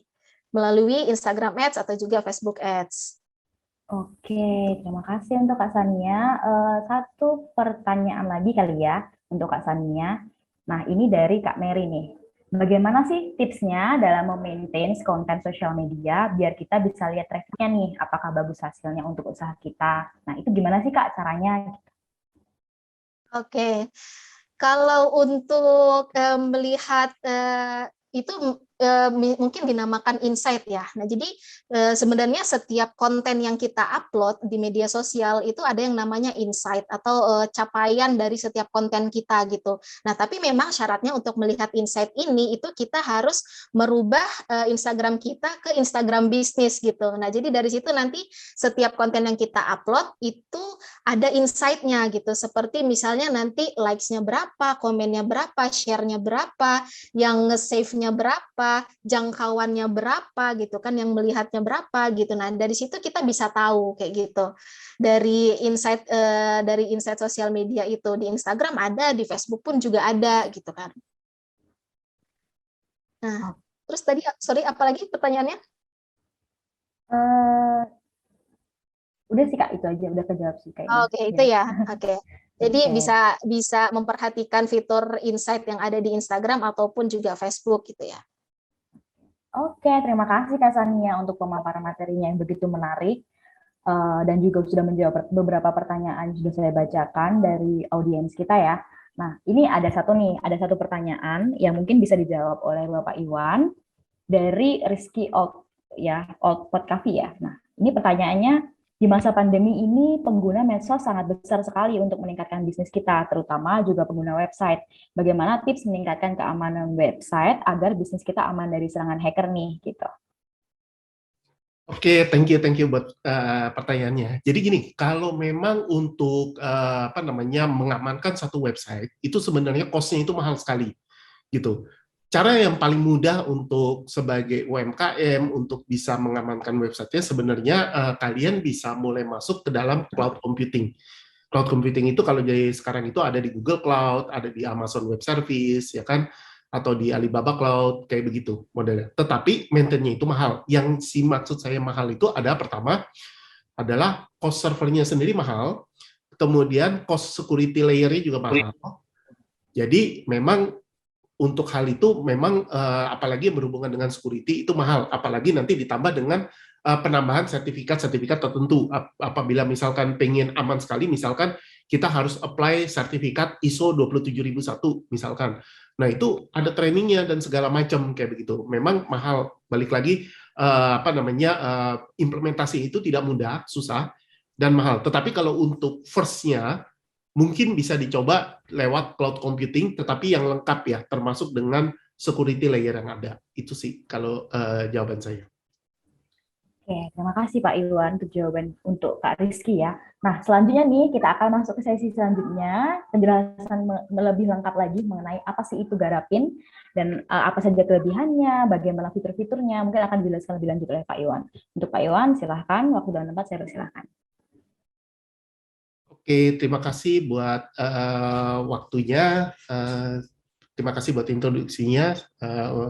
melalui Instagram Ads atau juga Facebook Ads. Oke, terima kasih untuk Kak Sania. Satu pertanyaan lagi kali ya untuk Kak Sania. Nah, ini dari Kak Mary nih. Bagaimana sih tipsnya dalam memaintain konten sosial media biar kita bisa lihat trafficnya nih, apakah bagus hasilnya untuk usaha kita. Nah, itu gimana sih Kak caranya? Oke, kalau untuk melihat itu mungkin dinamakan insight ya. Nah, jadi sebenarnya setiap konten yang kita upload di media sosial itu ada yang namanya insight atau capaian dari setiap konten kita gitu. Nah, tapi memang syaratnya untuk melihat insight ini itu kita harus merubah Instagram kita ke Instagram bisnis gitu. Nah, jadi dari situ nanti setiap konten yang kita upload itu ada insight-nya gitu, seperti misalnya nanti likes-nya berapa, komennya berapa, share-nya berapa, yang nge-save-nya berapa, jangkauannya berapa gitu kan, yang melihatnya berapa gitu. Nah, dari situ kita bisa tahu kayak gitu. Dari insight sosial media itu di Instagram ada, di Facebook pun juga ada gitu kan. Nah, Oh, terus tadi sorry apalagi pertanyaannya? eh, udah sih Kak, itu aja udah kejawab sih kayaknya. Oke, itu Ya. ya. Oke. Jadi Oke. bisa bisa memperhatikan fitur insight yang ada di Instagram ataupun juga Facebook gitu ya. Oke, terima kasih Kak Sania untuk pemaparan materinya yang begitu menarik. Dan juga sudah menjawab beberapa pertanyaan yang sudah saya bacakan dari audiens kita ya. Nah, ini ada satu pertanyaan yang mungkin bisa dijawab oleh Bapak Iwan dari Rizky Output Cafe ya. Nah, ini pertanyaannya, di masa pandemi ini pengguna medsos sangat besar sekali untuk meningkatkan bisnis kita, terutama juga pengguna website. Bagaimana tips meningkatkan keamanan website agar bisnis kita aman dari serangan hacker nih, gitu. Oke, thank you buat pertanyaannya. Jadi gini, kalau memang untuk mengamankan satu website itu sebenarnya cost-nya itu mahal sekali, gitu. Cara yang paling mudah untuk sebagai UMKM untuk bisa mengamankan website-nya sebenarnya kalian bisa mulai masuk ke dalam cloud computing. Cloud computing itu kalau jadi sekarang itu ada di Google Cloud, ada di Amazon Web Service, ya kan? Atau di Alibaba Cloud, kayak begitu modelnya. Tetapi maintain-nya itu mahal. Yang maksud saya mahal itu ada pertama adalah cost servernya sendiri mahal, kemudian cost security layer-nya juga mahal. Jadi memang untuk hal itu memang apalagi yang berhubungan dengan security itu mahal, apalagi nanti ditambah dengan penambahan sertifikat-sertifikat tertentu. Apabila misalkan pengen aman sekali, misalkan kita harus apply sertifikat ISO 27001 misalkan. Nah, itu ada trainingnya dan segala macam kayak begitu. Memang mahal. Balik lagi implementasi itu tidak mudah, susah dan mahal. Tetapi kalau untuk first-nya mungkin bisa dicoba lewat cloud computing, tetapi yang lengkap ya, termasuk dengan security layer yang ada. Itu sih kalau jawaban saya. Oke, terima kasih Pak Iwan untuk jawaban untuk Kak Rizky ya. Nah, selanjutnya nih kita akan masuk ke sesi selanjutnya, penjelasan lebih lengkap lagi mengenai apa sih itu Garapin dan apa saja kelebihannya, bagaimana fitur-fiturnya, mungkin akan dijelaskan lebih lanjut oleh Pak Iwan. Untuk Pak Iwan, silahkan, waktu dan tempat saya persilahkan. Oke, terima kasih buat waktunya. Terima kasih buat introduksinya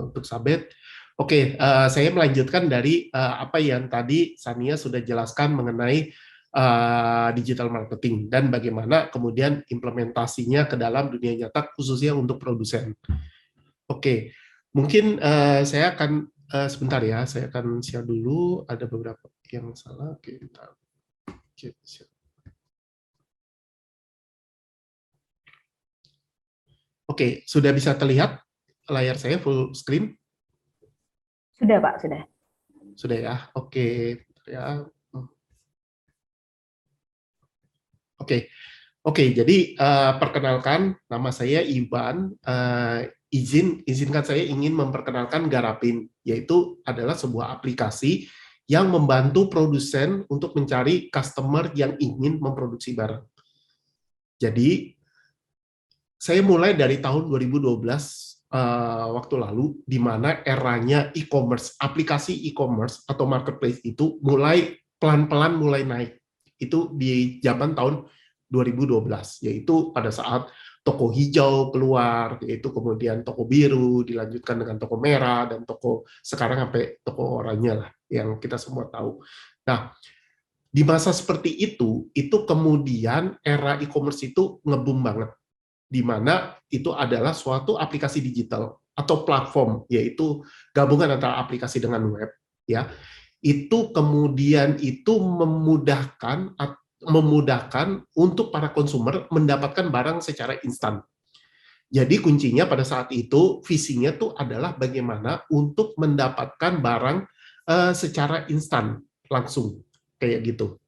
untuk Sabet. Oke, saya melanjutkan dari apa yang tadi Sania sudah jelaskan mengenai digital marketing dan bagaimana kemudian implementasinya ke dalam dunia nyata khususnya untuk produsen. Oke, mungkin saya akan sebentar ya, saya akan share dulu. Ada beberapa yang salah. Oke, share. Oke, sudah bisa terlihat layar saya full screen? Sudah Pak, sudah. Sudah ya, oke. Ya. Oke. Jadi perkenalkan, nama saya Iwan. Izinkan saya ingin memperkenalkan Garapin, yaitu adalah sebuah aplikasi yang membantu produsen untuk mencari customer yang ingin memproduksi barang. Jadi saya mulai dari tahun 2012 waktu lalu, di mana eranya e-commerce, aplikasi e-commerce atau marketplace itu mulai pelan-pelan mulai naik. Itu di zaman tahun 2012, yaitu pada saat toko hijau keluar, yaitu kemudian toko biru, dilanjutkan dengan toko merah, dan toko sekarang sampai toko oranye lah, yang kita semua tahu. Nah, di masa seperti itu kemudian era e-commerce itu nge-boom banget, di mana itu adalah suatu aplikasi digital atau platform, yaitu gabungan antara aplikasi dengan web, ya. Itu kemudian itu memudahkan untuk para konsumer mendapatkan barang secara instan. Jadi kuncinya pada saat itu visinya tuh adalah bagaimana untuk mendapatkan barang secara instan langsung kayak gitu.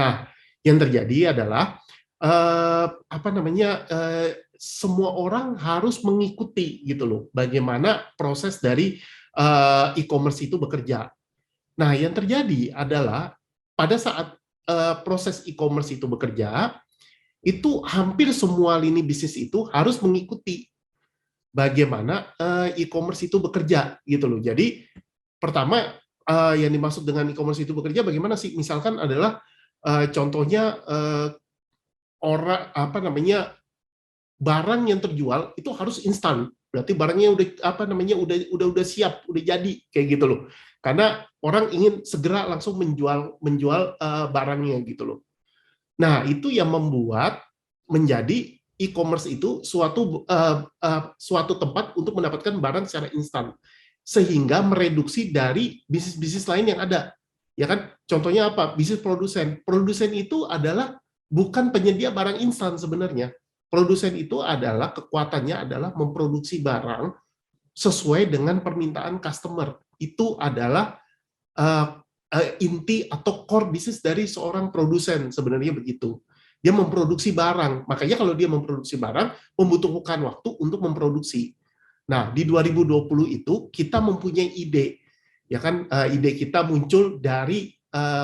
Nah, yang terjadi adalah semua orang harus mengikuti gitu loh, bagaimana proses dari e-commerce itu bekerja. Nah, yang terjadi adalah pada saat proses e-commerce itu bekerja, itu hampir semua lini bisnis itu harus mengikuti bagaimana e-commerce itu bekerja gitu loh. Jadi pertama yang dimaksud dengan e-commerce itu bekerja bagaimana sih? Misalkan adalah contohnya barang yang terjual itu harus instan. Berarti barangnya udah siap, udah jadi kayak gitu loh. Karena orang ingin segera langsung menjual barangnya gitu loh. Nah, itu yang membuat menjadi e-commerce itu suatu tempat untuk mendapatkan barang secara instan, sehingga mereduksi dari bisnis-bisnis lain yang ada. Ya kan? Contohnya apa? Bisnis produsen. Produsen itu adalah bukan penyedia barang instan sebenarnya. Produsen itu adalah kekuatannya adalah memproduksi barang sesuai dengan permintaan customer. Itu adalah inti atau core bisnis dari seorang produsen, sebenarnya begitu. Dia memproduksi barang, makanya kalau dia memproduksi barang, membutuhkan waktu untuk memproduksi. Nah, di 2020 itu kita mempunyai ide, ya kan? Ide kita muncul dari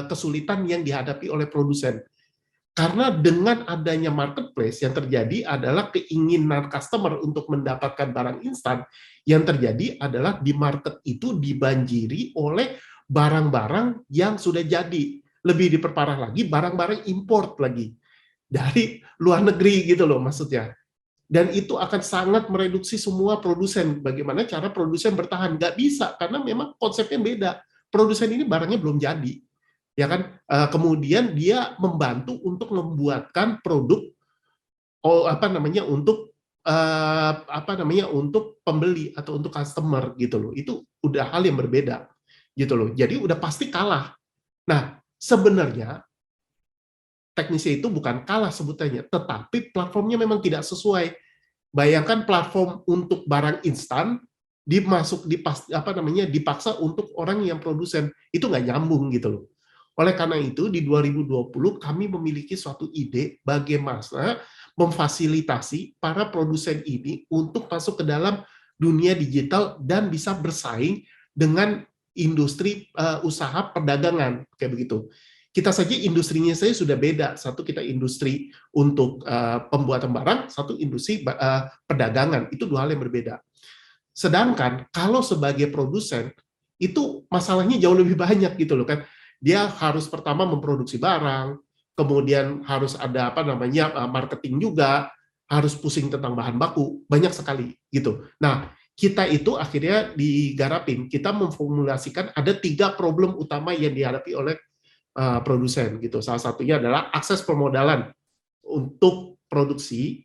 kesulitan yang dihadapi oleh produsen. Karena dengan adanya marketplace, yang terjadi adalah keinginan customer untuk mendapatkan barang instan. Yang terjadi adalah di market itu dibanjiri oleh barang-barang yang sudah jadi. Lebih diperparah lagi, barang-barang import lagi dari luar negeri gitu loh maksudnya. Dan itu akan sangat mereduksi semua produsen. Bagaimana cara produsen bertahan? Nggak bisa, karena memang konsepnya beda. Produsen ini barangnya belum jadi, ya kan? Kemudian dia membantu untuk membuatkan produk untuk pembeli atau untuk customer gitu loh. Itu udah hal yang berbeda gitu loh. Jadi udah pasti kalah. Nah, sebenarnya teknisnya itu bukan kalah sebutannya, tetapi platformnya memang tidak sesuai. Bayangkan platform untuk barang instan dipaksa untuk orang yang produsen, itu nggak nyambung gitu loh. Oleh karena itu di 2020 kami memiliki suatu ide bagaimana memfasilitasi para produsen ini untuk masuk ke dalam dunia digital dan bisa bersaing dengan industri usaha perdagangan kayak begitu. Kita saja industrinya saya sudah beda. Satu kita industri untuk pembuatan barang, satu industri perdagangan. Itu dua hal yang berbeda. Sedangkan kalau sebagai produsen itu masalahnya jauh lebih banyak gitu loh kan. Dia harus pertama memproduksi barang, kemudian harus ada marketing juga, harus pusing tentang bahan baku, banyak sekali gitu. Nah, kita itu akhirnya digarapin, kita memformulasikan ada 3 problem utama yang dihadapi oleh produsen gitu. Salah satunya adalah akses permodalan untuk produksi,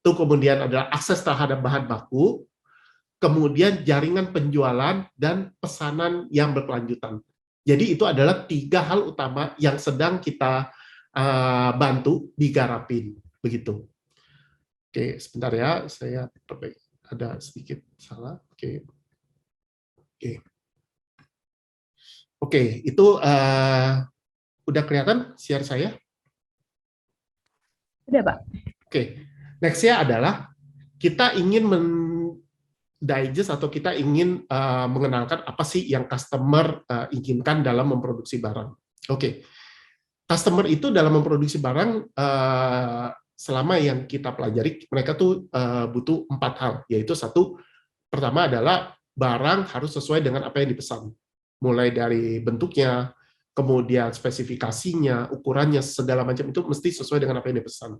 itu kemudian adalah akses terhadap bahan baku, kemudian jaringan penjualan dan pesanan yang berkelanjutan. Jadi itu adalah 3 hal utama yang sedang kita bantu digarapin begitu. Oke, sebentar ya, saya ada sedikit salah. Oke, itu udah kelihatan share saya? Udah, Pak. Oke, next-nya adalah kita ingin digest atau kita ingin mengenalkan apa sih yang customer inginkan dalam memproduksi barang. Oke, customer itu dalam memproduksi barang selama yang kita pelajari, mereka tuh butuh 4 hal, yaitu satu, pertama adalah barang harus sesuai dengan apa yang dipesan, mulai dari bentuknya, kemudian spesifikasinya, ukurannya, segala macam itu mesti sesuai dengan apa yang dipesan.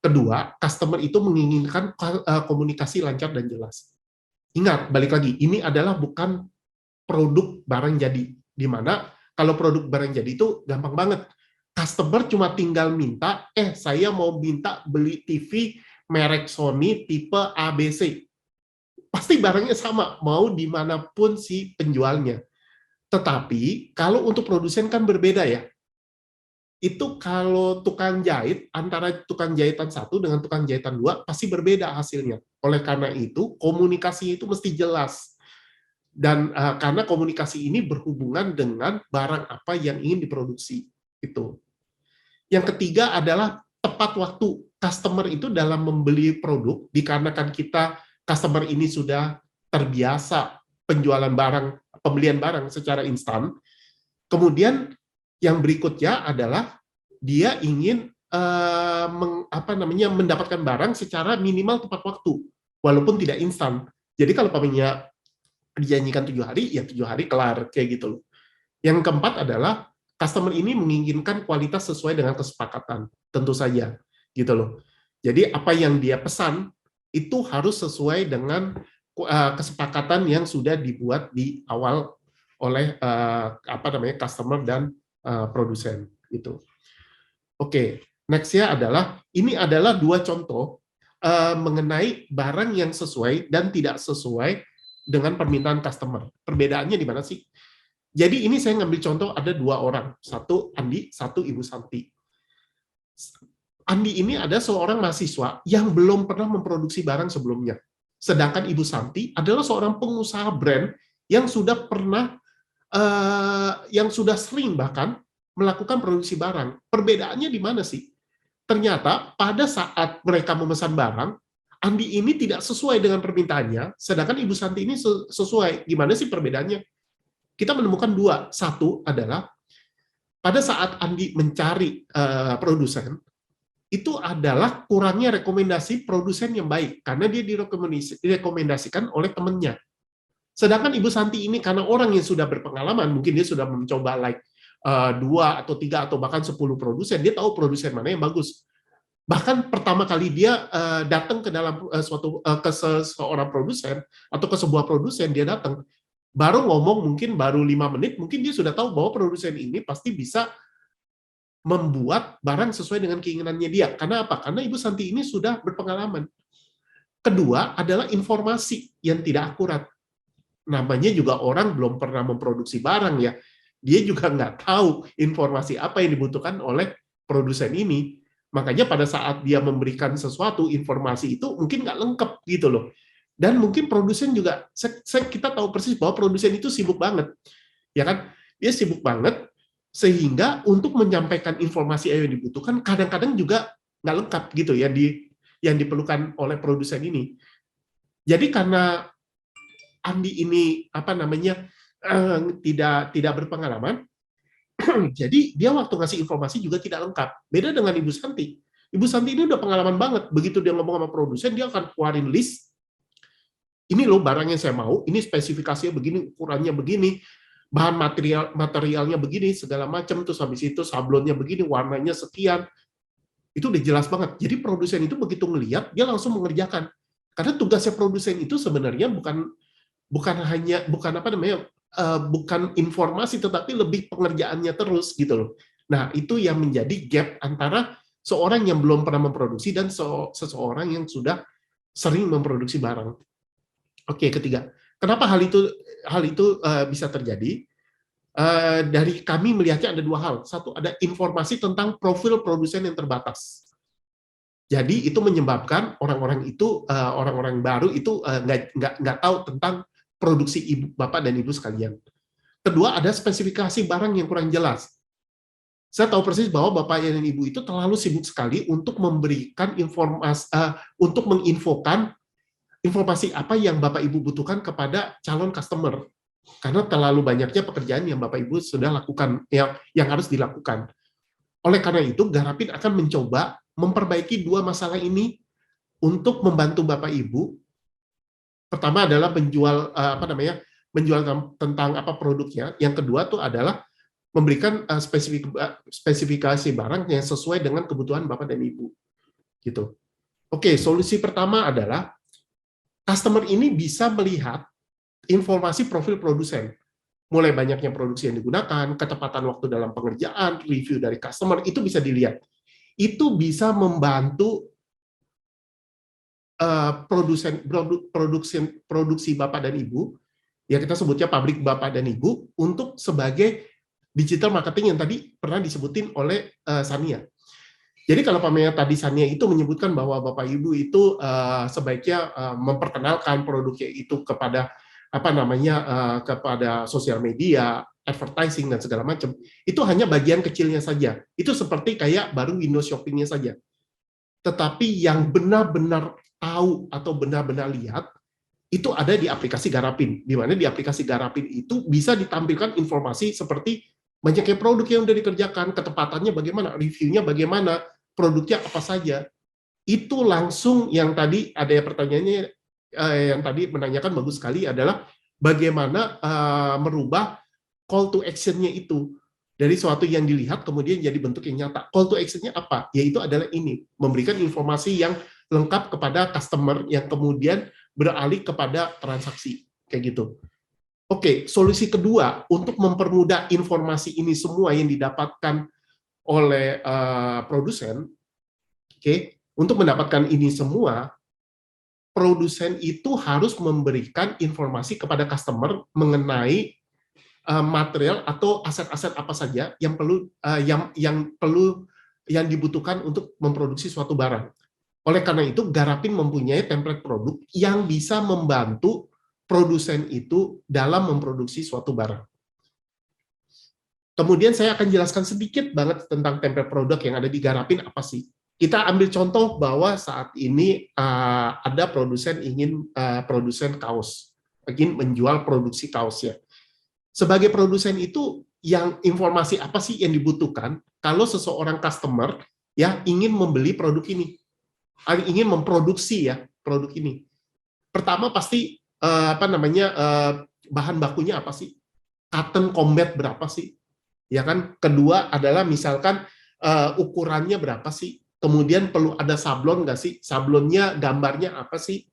Kedua, customer itu menginginkan komunikasi lancar dan jelas. Ingat, balik lagi, ini adalah bukan produk barang jadi, di mana kalau produk barang jadi itu gampang banget. Customer cuma tinggal minta, saya mau minta beli TV merek Sony tipe ABC. Pasti barangnya sama, mau dimanapun si penjualnya. Tetapi, kalau untuk produsen kan berbeda ya. Itu kalau tukang jahit, antara tukang jahitan 1 dengan tukang jahitan 2, pasti berbeda hasilnya. Oleh karena itu, komunikasi itu mesti jelas. Dan karena komunikasi ini berhubungan dengan barang apa yang ingin diproduksi. Itu. Yang ketiga adalah tepat waktu. Customer itu dalam membeli produk, dikarenakan customer ini sudah terbiasa penjualan barang, pembelian barang secara instan. Kemudian yang berikutnya adalah dia ingin mendapatkan barang secara minimal tepat waktu, walaupun tidak instan. Jadi kalau pamannya dijanjikan 7 hari, ya 7 hari kelar kayak gitu loh. Yang keempat adalah customer ini menginginkan kualitas sesuai dengan kesepakatan, tentu saja gitu loh. Jadi apa yang dia pesan itu harus sesuai dengan kesepakatan yang sudah dibuat di awal oleh customer dan produsen gitu. Oke, next-nya adalah ini adalah 2 contoh mengenai barang yang sesuai dan tidak sesuai dengan permintaan customer. Perbedaannya di mana sih? Jadi ini saya ngambil contoh ada 2 orang, satu Andi, satu Ibu Santi. Andi ini ada seorang mahasiswa yang belum pernah memproduksi barang sebelumnya. Sedangkan Ibu Santi adalah seorang pengusaha brand yang sudah pernah, yang sudah sering bahkan melakukan produksi barang. Perbedaannya di mana sih? Ternyata pada saat mereka memesan barang, Andi ini tidak sesuai dengan permintaannya, sedangkan Ibu Santi ini sesuai. Gimana sih perbedaannya? Kita menemukan 2. Satu adalah pada saat Andi mencari produsen, itu adalah kurangnya rekomendasi produsen yang baik, karena dia direkomendasikan oleh temannya. Sedangkan Ibu Santi ini karena orang yang sudah berpengalaman, mungkin dia sudah mencoba 2 atau 3 atau bahkan 10 produsen, dia tahu produsen mana yang bagus. Bahkan pertama kali dia datang ke dalam ke seorang produsen atau ke sebuah produsen, dia datang, baru ngomong mungkin baru 5 menit, mungkin dia sudah tahu bahwa produsen ini pasti bisa membuat barang sesuai dengan keinginannya dia. Karena apa? Karena Ibu Santi ini sudah berpengalaman. Kedua adalah informasi yang tidak akurat. Namanya juga orang belum pernah memproduksi barang ya. Dia juga nggak tahu informasi apa yang dibutuhkan oleh produsen ini. Makanya pada saat dia memberikan sesuatu, informasi itu mungkin nggak lengkap gitu loh. Dan mungkin produsen juga, kita tahu persis bahwa produsen itu sibuk banget. Ya kan? Dia sibuk banget, sehingga untuk menyampaikan informasi yang dibutuhkan kadang-kadang juga nggak lengkap gitu ya yang diperlukan oleh produsen ini. Jadi karena Andi ini tidak berpengalaman. Jadi dia waktu ngasih informasi juga tidak lengkap. Beda dengan Ibu Santi. Ibu Santi ini udah pengalaman banget. Begitu dia ngomong sama produsen, dia akan keluarin list. Ini loh barang yang saya mau, ini spesifikasinya begini, ukurannya begini, bahan materialnya begini, segala macam. Terus habis itu sablonnya begini, warnanya sekian. Itu udah jelas banget. Jadi produsen itu begitu ngelihat, dia langsung mengerjakan. Karena tugasnya produsen itu sebenarnya bukan informasi, tetapi lebih pengerjaannya terus gitu loh. Nah, itu yang menjadi gap antara seorang yang belum pernah memproduksi dan seseorang yang sudah sering memproduksi barang. Oke, ketiga. Kenapa hal itu bisa terjadi? Dari kami melihatnya ada dua hal. Satu, ada informasi tentang profil produsen yang terbatas. Jadi itu menyebabkan orang-orang baru itu nggak tahu tentang produksi Bapak dan Ibu sekalian. Kedua, ada spesifikasi barang yang kurang jelas. Saya tahu persis bahwa Bapak dan Ibu itu terlalu sibuk sekali untuk memberikan informasi, untuk menginfokan informasi apa yang Bapak Ibu butuhkan kepada calon customer. Karena terlalu banyaknya pekerjaan yang Bapak Ibu sudah lakukan, yang harus dilakukan. Oleh karena itu, Garapin akan mencoba memperbaiki dua masalah ini untuk membantu Bapak Ibu. Pertama adalah menjual tentang apa produknya. Yang kedua tuh adalah memberikan spesifikasi barang yang sesuai dengan kebutuhan Bapak dan Ibu. Gitu. Oke, solusi pertama adalah customer ini bisa melihat informasi profil produsen. Mulai banyaknya produksi yang digunakan, ketepatan waktu dalam pengerjaan, review dari customer, itu bisa dilihat. Itu bisa membantu produksi Bapak dan Ibu, ya kita sebutnya pabrik Bapak dan Ibu, untuk sebagai digital marketing yang tadi pernah disebutin oleh Sania. Jadi kalau pamernya tadi Sania itu menyebutkan bahwa Bapak Ibu itu sebaiknya memperkenalkan produknya itu kepada kepada sosial media, advertising dan segala macam. Itu hanya bagian kecilnya saja. Itu seperti kayak baru window shopping-nya saja. Tetapi yang benar-benar tahu atau benar-benar lihat itu ada di aplikasi Garapin. Di mana di aplikasi Garapin itu bisa ditampilkan informasi seperti banyaknya produk yang sudah dikerjakan, ketepatannya bagaimana, reviewnya bagaimana, produknya apa saja. Itu langsung yang tadi ada pertanyaannya yang tadi menanyakan bagus sekali adalah bagaimana merubah call to action-nya itu dari suatu yang dilihat kemudian jadi bentuk yang nyata. Call to action-nya apa? Yaitu adalah ini, memberikan informasi yang lengkap kepada customer yang kemudian beralih kepada transaksi kayak gitu. Oke, solusi kedua untuk mempermudah informasi ini semua yang didapatkan oleh produsen. Oke, untuk mendapatkan ini semua, produsen itu harus memberikan informasi kepada customer mengenai material atau aset-aset apa saja yang dibutuhkan untuk memproduksi suatu barang. Oleh karena itu, Garapin mempunyai template produk yang bisa membantu produsen itu dalam memproduksi suatu barang. Kemudian saya akan jelaskan sedikit banget tentang template produk yang ada di Garapin apa sih. Kita ambil contoh bahwa saat ini ada produsen produsen kaos, ingin menjual produksi kaosnya. Sebagai produsen itu, yang informasi apa sih yang dibutuhkan kalau seseorang customer ya ingin membeli produk ini, ingin memproduksi ya produk ini. Pertama pasti bahan bakunya apa sih? Cotton combat berapa sih? Ya kan? Kedua adalah misalkan ukurannya berapa sih? Kemudian perlu ada sablon nggak sih? Sablonnya gambarnya apa sih?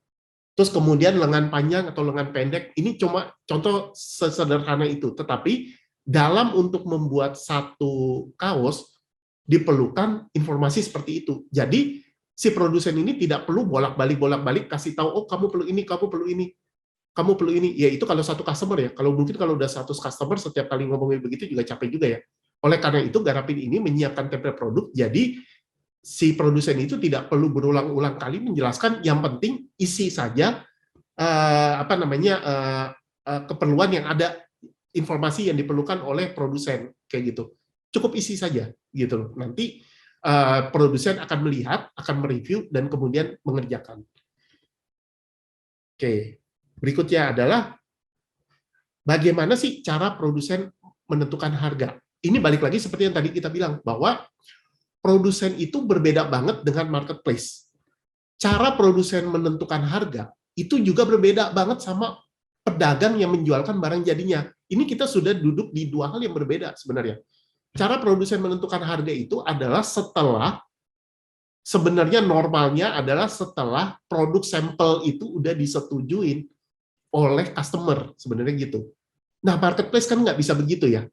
Terus kemudian lengan panjang atau lengan pendek. Ini cuma contoh sesederhana itu. Tetapi dalam untuk membuat satu kaos diperlukan informasi seperti itu. Jadi si produsen ini tidak perlu bolak-balik kasih tahu, oh kamu perlu ini, kamu perlu ini, kamu perlu ini. Ya itu kalau satu customer ya. Kalau mungkin kalau udah 100 customer setiap kali ngomongin begitu juga capek juga ya. Oleh karena itu Garapin ini menyiapkan template produk. Jadi si produsen itu tidak perlu berulang-ulang kali menjelaskan. Yang penting isi saja keperluan yang ada, informasi yang diperlukan oleh produsen kayak gitu. Cukup isi saja gitu loh. Nanti produsen akan melihat, akan mereview dan kemudian mengerjakan. Oke. Berikutnya adalah bagaimana sih cara produsen menentukan harga? Ini balik lagi seperti yang tadi kita bilang, bahwa produsen itu berbeda banget dengan marketplace. Cara produsen menentukan harga itu juga berbeda banget sama pedagang yang menjualkan barang jadinya. Ini kita sudah duduk di dua hal yang berbeda sebenarnya. Cara produsen menentukan harga itu adalah setelah, sebenarnya normalnya adalah setelah produk sampel itu udah disetujuin oleh customer, sebenarnya gitu. Nah, marketplace kan nggak bisa begitu ya.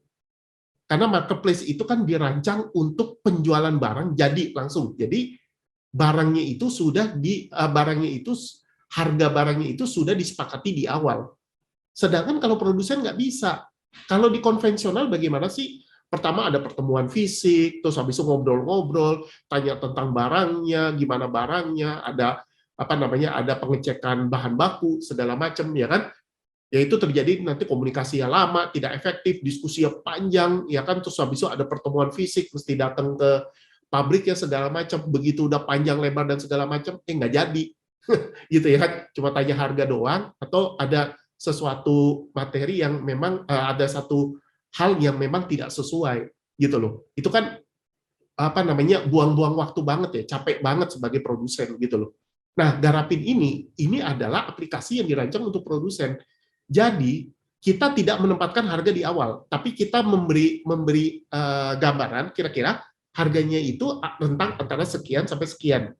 Karena marketplace itu kan dirancang untuk penjualan barang jadi langsung. Jadi barangnya itu sudah harga barangnya itu sudah disepakati di awal. Sedangkan kalau produsen nggak bisa. Kalau di konvensional bagaimana sih? Pertama ada pertemuan fisik, terus habis itu ngobrol-ngobrol, tanya tentang barangnya, gimana barangnya, ada ada pengecekan bahan baku segala macam, ya kan? Ya itu terjadi nanti komunikasinya lama, tidak efektif, diskusinya panjang, ya kan? Terus habis itu ada pertemuan fisik, mesti datang ke pabriknya segala macam, begitu udah panjang lebar dan segala macam, nggak jadi, gitu ya kan? Cuma tanya harga doang, atau ada sesuatu materi yang memang ada satu hal yang memang tidak sesuai, gitu loh. Itu kan buang-buang waktu banget ya, capek banget sebagai produsen, gitu loh. Nah, Garapin ini adalah aplikasi yang dirancang untuk produsen. Jadi kita tidak menempatkan harga di awal, tapi kita memberi gambaran kira-kira harganya itu rentang antara sekian sampai sekian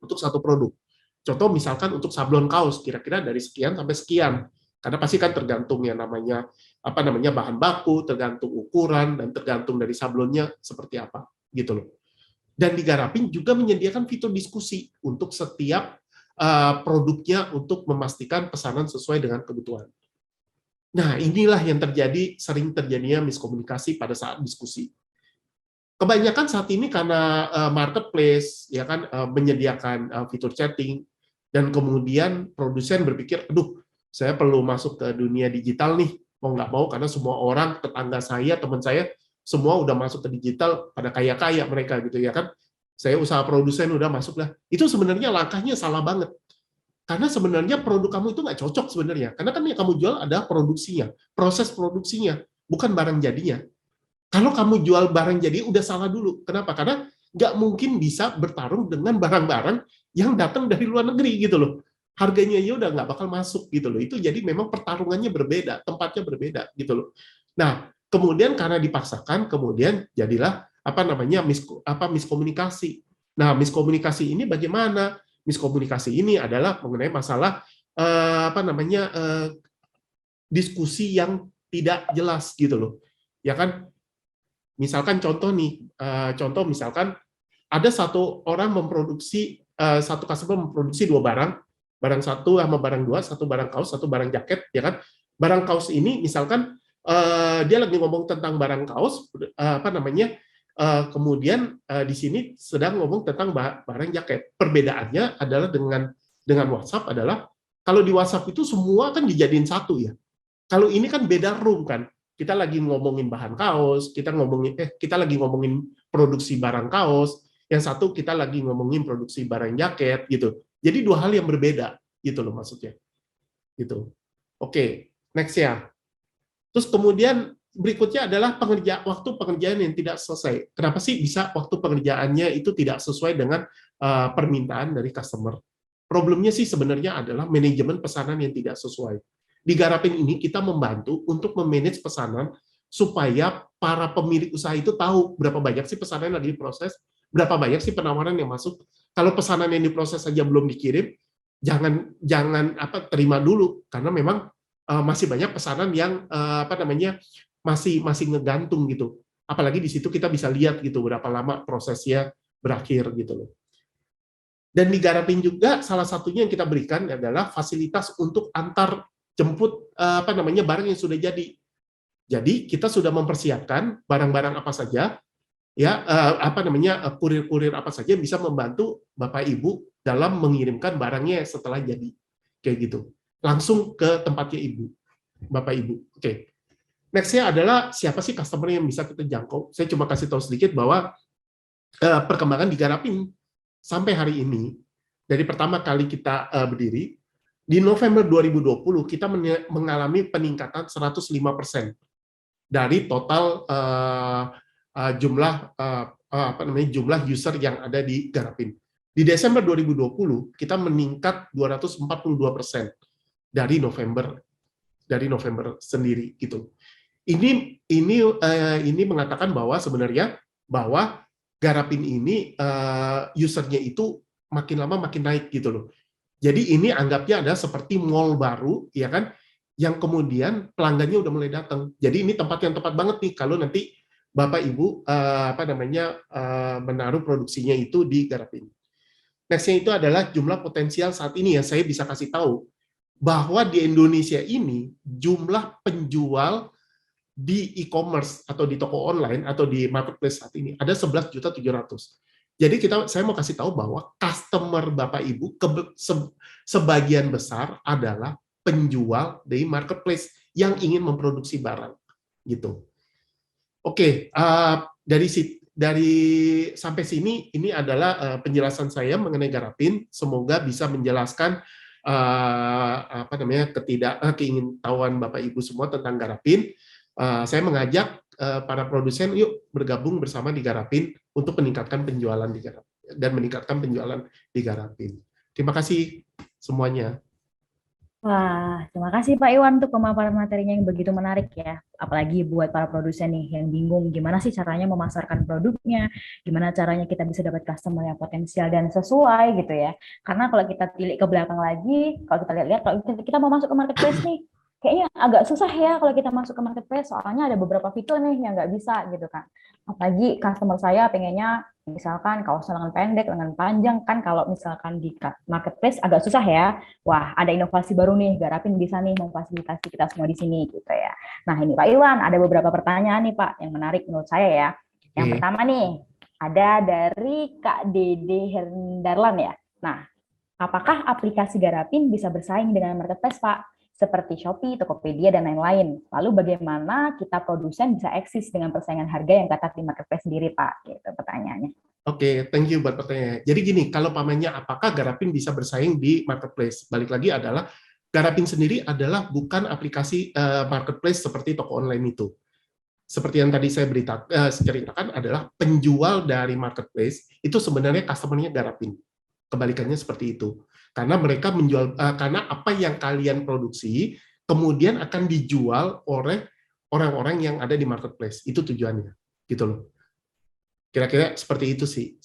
untuk satu produk. Contoh misalkan untuk sablon kaos kira-kira dari sekian sampai sekian, karena pasti kan tergantung yang namanya bahan baku, tergantung ukuran dan tergantung dari sablonnya seperti apa, gitu loh. Dan di Garapin juga menyediakan fitur diskusi untuk setiap produknya untuk memastikan pesanan sesuai dengan kebutuhan. Nah, inilah yang sering terjadinya miskomunikasi pada saat diskusi. Kebanyakan saat ini karena marketplace ya kan menyediakan fitur chatting, dan kemudian produsen berpikir, aduh, saya perlu masuk ke dunia digital nih, mau nggak mau, karena semua orang, tetangga saya, teman saya, semua udah masuk ke digital, pada kaya-kaya mereka gitu ya kan. Saya usaha produsen udah masuk lah. Itu sebenarnya langkahnya salah banget. Karena sebenarnya produk kamu itu nggak cocok sebenarnya. Karena kan yang kamu jual adalah produksinya, proses produksinya, bukan barang jadinya. Kalau kamu jual barang jadi, udah salah dulu. Kenapa? Karena nggak mungkin bisa bertarung dengan barang-barang yang datang dari luar negeri gitu loh. Harganya ya udah nggak bakal masuk gitu loh. Itu jadi memang pertarungannya berbeda, tempatnya berbeda gitu loh. Nah, kemudian karena dipaksakan, kemudian jadilah miskomunikasi. Nah, miskomunikasi ini bagaimana? Miskomunikasi ini adalah mengenai masalah diskusi yang tidak jelas gitu loh. Ya kan? Misalkan contoh misalkan ada satu orang memproduksi, satu customer memproduksi dua barang satu sama barang dua, satu barang kaos, satu barang jaket, ya kan? Barang kaos ini misalkan dia lagi ngomong tentang barang kaos, kemudian di sini sedang ngomong tentang barang jaket. Perbedaannya adalah dengan WhatsApp adalah kalau di WhatsApp itu semua kan dijadiin satu ya. Kalau ini kan beda room kan. Kita lagi ngomongin bahan kaos, kita lagi ngomongin produksi barang kaos, yang satu kita lagi ngomongin produksi barang jaket gitu. Jadi dua hal yang berbeda gitu loh maksudnya. Gitu. Oke, next ya. Terus kemudian berikutnya adalah waktu pengerjaan yang tidak selesai. Kenapa sih bisa waktu pengerjaannya itu tidak sesuai dengan permintaan dari customer? Problemnya sih sebenarnya adalah manajemen pesanan yang tidak sesuai. Di Garapin ini kita membantu untuk memanage pesanan supaya para pemilik usaha itu tahu berapa banyak sih pesanan yang lagi diproses, berapa banyak sih penawaran yang masuk. Kalau pesanan yang diproses saja belum dikirim, jangan terima dulu, karena memang masih banyak pesanan yang masih ngegantung gitu. Apalagi di situ kita bisa lihat gitu berapa lama prosesnya berakhir gitu loh. Dan di Garapin juga salah satunya yang kita berikan adalah fasilitas untuk antar jemput barang yang sudah jadi. Jadi kita sudah mempersiapkan barang-barang apa saja ya, kurir-kurir apa saja bisa membantu Bapak Ibu dalam mengirimkan barangnya setelah jadi. Kayak gitu. Langsung ke tempatnya Ibu, Bapak Ibu. Oke. Next-nya adalah siapa sih customer yang bisa kita jangkau. Saya cuma kasih tahu sedikit bahwa perkembangan di Garapin sampai hari ini, dari pertama kali kita berdiri, Di November 2020 kita mengalami peningkatan 105% dari total jumlah jumlah user yang ada di Garapin. Di Desember 2020 kita meningkat 242% dari November sendiri gitu. Ini mengatakan bahwa sebenarnya bahwa Garapin ini usernya itu makin lama makin naik gitu loh. Jadi ini anggapnya ada seperti mall baru, ya kan, yang kemudian pelanggannya udah mulai datang. Jadi ini tempat yang tepat banget nih kalau nanti Bapak Ibu menaruh produksinya itu di Garapin. Nextnya itu adalah jumlah potensial saat ini yang saya bisa kasih tahu bahwa di Indonesia ini jumlah penjual di e-commerce atau di toko online atau di marketplace saat ini ada 11.700.000. Jadi saya mau kasih tahu bahwa customer Bapak Ibu sebagian besar adalah penjual dari marketplace yang ingin memproduksi barang, gitu. Oke, dari sampai sini ini adalah penjelasan saya mengenai Garapin. Semoga bisa menjelaskan keingintahuan Bapak Ibu semua tentang Garapin. Saya mengajak para produsen yuk bergabung bersama di Garapin untuk meningkatkan penjualan di Garapin dan meningkatkan penjualan di Garapin. Terima kasih semuanya. Wah, terima kasih Pak Iwan untuk pemaparan materinya yang begitu menarik ya. Apalagi buat para produsen nih yang bingung gimana sih caranya memasarkan produknya, gimana caranya kita bisa dapat customer yang potensial dan sesuai gitu ya. Karena kalau kita tilik ke belakang lagi, kalau kita lihat kalau kita mau masuk ke marketplace nih, kayaknya agak susah ya kalau kita masuk ke marketplace, soalnya ada beberapa fitur nih yang nggak bisa gitu kan. Apalagi customer saya pengennya misalkan kaos lengan pendek, lengan panjang, kan kalau misalkan di marketplace agak susah ya. Wah, ada inovasi baru nih, Garapin bisa nih memfasilitasi kita semua di sini gitu ya. Nah ini Pak Iwan, ada beberapa pertanyaan nih Pak yang menarik menurut saya ya. Yang pertama nih, ada dari Kak Dede Hendarlan ya. Nah, apakah aplikasi Garapin bisa bersaing dengan marketplace Pak? Seperti Shopee, Tokopedia, dan lain-lain. Lalu bagaimana kita produsen bisa eksis dengan persaingan harga yang ketat di marketplace sendiri, Pak? Gitu pertanyaannya. Oke, thank you buat pertanyaannya. Jadi gini, kalau pamannya apakah Garapin bisa bersaing di marketplace? Balik lagi adalah, Garapin sendiri adalah bukan aplikasi marketplace seperti toko online itu. Seperti yang tadi saya ceritakan adalah penjual dari marketplace, itu sebenarnya customer-nya Garapin. Kebalikannya seperti itu. Karena mereka menjual, karena apa yang kalian produksi kemudian akan dijual oleh orang-orang yang ada di marketplace. Itu tujuannya, gitu loh. Kira-kira seperti itu sih,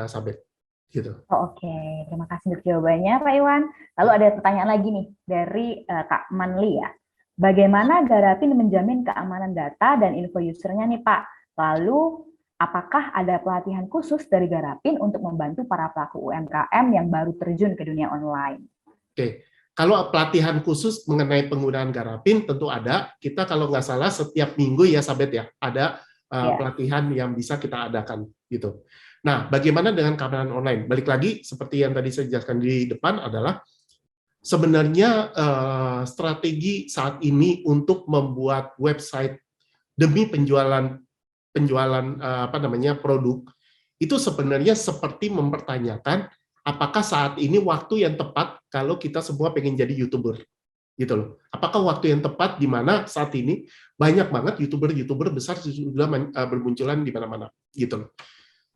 Sabet. Gitu. Oke, terima kasih untuk jawabannya, Pak Iwan. Lalu ada pertanyaan lagi nih dari Kak Manli ya. Bagaimana Garapin menjamin keamanan data dan info usernya nih, Pak? Lalu apakah ada pelatihan khusus dari Garapin untuk membantu para pelaku UMKM yang baru terjun ke dunia online? Oke, kalau pelatihan khusus mengenai penggunaan Garapin tentu ada. Kita kalau nggak salah setiap minggu ya, Sabet ya, ada pelatihan yang bisa kita adakan gitu. Nah, bagaimana dengan keamanan online? Balik lagi seperti yang tadi saya jelaskan di depan adalah sebenarnya strategi saat ini untuk membuat website demi penjualan produk itu sebenarnya seperti mempertanyakan apakah saat ini waktu yang tepat kalau kita semua pengen jadi YouTuber gitu loh. Apakah waktu yang tepat di mana saat ini banyak banget YouTuber besar sudah bermunculan di mana-mana gitu loh.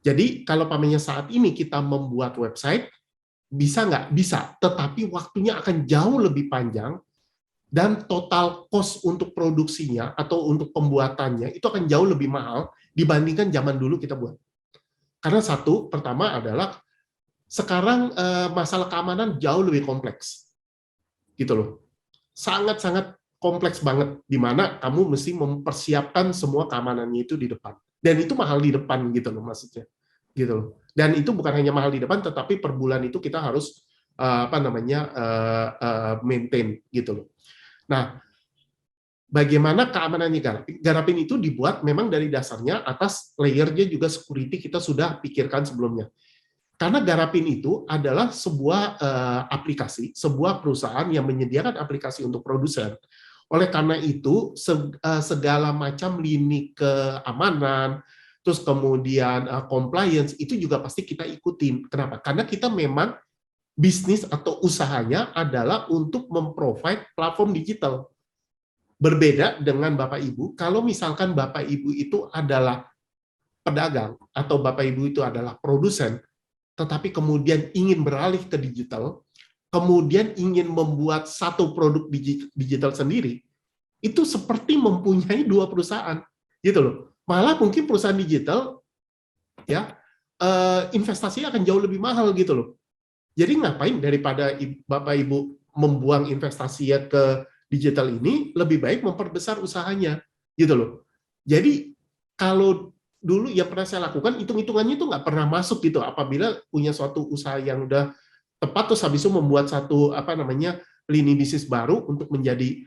Jadi kalau pamannya saat ini kita membuat website bisa nggak? Bisa, tetapi waktunya akan jauh lebih panjang dan total cost untuk produksinya atau untuk pembuatannya itu akan jauh lebih mahal dibandingkan zaman dulu kita buat. Karena pertama adalah sekarang masalah keamanan jauh lebih kompleks. Gitu loh. Sangat-sangat kompleks banget di mana kamu mesti mempersiapkan semua keamanannya itu di depan. Dan itu mahal di depan gitu loh maksudnya. Gitu loh. Dan itu bukan hanya mahal di depan tetapi per bulan itu kita harus maintain gitu loh. Nah, bagaimana keamanannya Garapin? Garapin itu dibuat memang dari dasarnya atas layernya juga security kita sudah pikirkan sebelumnya. Karena Garapin itu adalah sebuah aplikasi, sebuah perusahaan yang menyediakan aplikasi untuk produsen. Oleh karena itu, segala macam lini keamanan, terus kemudian compliance, itu juga pasti kita ikutin. Kenapa? Karena kita memang bisnis atau usahanya adalah untuk memprovide platform digital. Berbeda dengan Bapak Ibu, kalau misalkan Bapak Ibu itu adalah pedagang atau Bapak Ibu itu adalah produsen, tetapi kemudian ingin beralih ke digital, kemudian ingin membuat satu produk digital sendiri, itu seperti mempunyai dua perusahaan, gitu loh. Malah mungkin perusahaan digital, ya, investasinya akan jauh lebih mahal, gitu loh. Jadi ngapain daripada Bapak Ibu membuang investasinya ke digital ini, lebih baik memperbesar usahanya, gitu loh. Jadi kalau dulu yang pernah saya lakukan, hitung-hitungannya itu nggak pernah masuk gitu. Apabila punya suatu usaha yang udah tepat, terus habis itu membuat satu lini bisnis baru untuk menjadi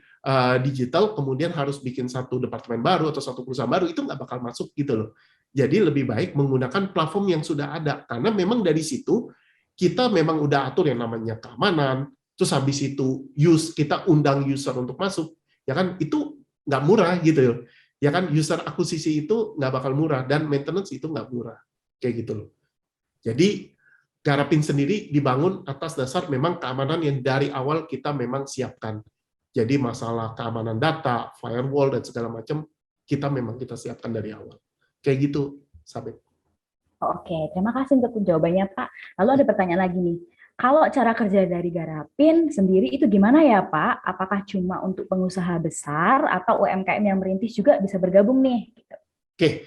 digital, kemudian harus bikin satu departemen baru atau satu perusahaan baru, itu nggak bakal masuk gitu loh. Jadi lebih baik menggunakan platform yang sudah ada, karena memang dari situ kita memang udah atur yang namanya keamanan, terus habis itu kita undang user untuk masuk, ya kan, itu nggak murah gitu loh. Ya kan, user akuisisi itu nggak bakal murah, dan maintenance itu nggak murah, kayak gitu loh. Jadi Garapin sendiri dibangun atas dasar memang keamanan yang dari awal kita memang siapkan. Jadi masalah keamanan data, firewall, dan segala macam, kita siapkan dari awal. Kayak gitu, Sabit. Oke, terima kasih untuk jawabannya, Pak. Lalu ada pertanyaan lagi nih. Kalau cara kerja dari Garapin sendiri itu gimana ya, Pak? Apakah cuma untuk pengusaha besar atau UMKM yang merintis juga bisa bergabung nih? Oke,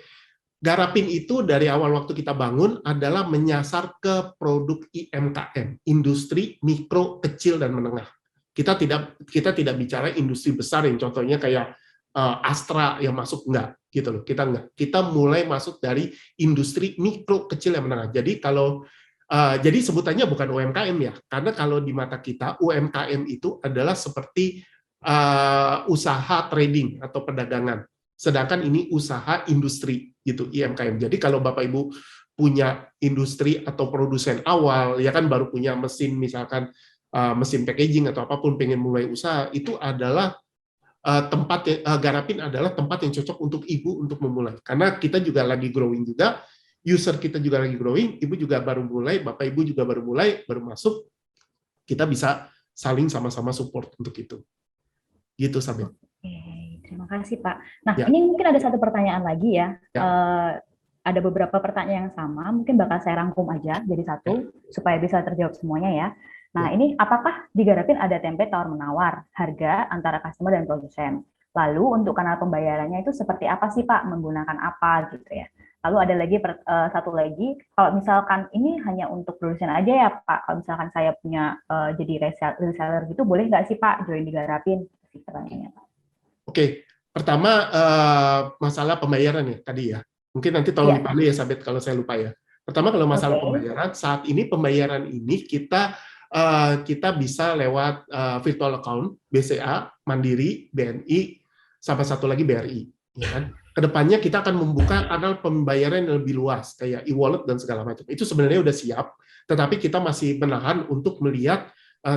Garapin itu dari awal waktu kita bangun adalah menyasar ke produk IMKM, industri mikro, kecil, dan menengah. Kita tidak bicara industri besar yang contohnya kayak Astra yang masuk, enggak gitu loh. Kita enggak. Kita mulai masuk dari industri mikro, kecil, dan menengah. Jadi sebutannya bukan UMKM ya, karena kalau di mata kita UMKM itu adalah seperti usaha trading atau perdagangan. Sedangkan ini usaha industri gitu, IMKM. Jadi kalau Bapak Ibu punya industri atau produsen awal, ya kan, baru punya mesin, misalkan mesin packaging atau apapun, pengen mulai usaha, itu adalah Garapin adalah tempat yang cocok untuk Ibu untuk memulai. Karena kita juga lagi growing juga, user kita juga lagi growing, Ibu juga baru mulai, Bapak Ibu juga baru mulai, baru masuk, kita bisa saling sama-sama support untuk itu. Gitu, Sabit. Oke, terima kasih, Pak. Nah, Ya. ini mungkin ada satu pertanyaan lagi ya. Ya. Ada beberapa pertanyaan yang sama, mungkin bakal saya rangkum aja jadi satu, supaya bisa terjawab semuanya ya. Nah, ini apakah di Garapin ada template tawar-menawar harga antara customer dan produsen? Lalu untuk kanal pembayarannya itu seperti apa sih, Pak? Menggunakan apa gitu ya? Lalu ada lagi satu lagi, kalau misalkan ini hanya untuk produsen aja ya, Pak? Kalau misalkan saya punya jadi reseller gitu, boleh nggak sih, Pak, join di Garapin? Pertanyaannya, Pak. Oke, pertama masalah pembayaran ya tadi ya. Mungkin nanti tolong dipandu ya, Sabit, kalau saya lupa ya. Pertama, kalau masalah pembayaran, saat ini pembayaran ini kita bisa lewat virtual account, BCA, Mandiri, BNI, sama satu lagi BRI. Ya kan? Kedepannya kita akan membuka kanal pembayaran yang lebih luas, kayak e-wallet dan segala macam. Itu sebenarnya udah siap, tetapi kita masih menahan untuk melihat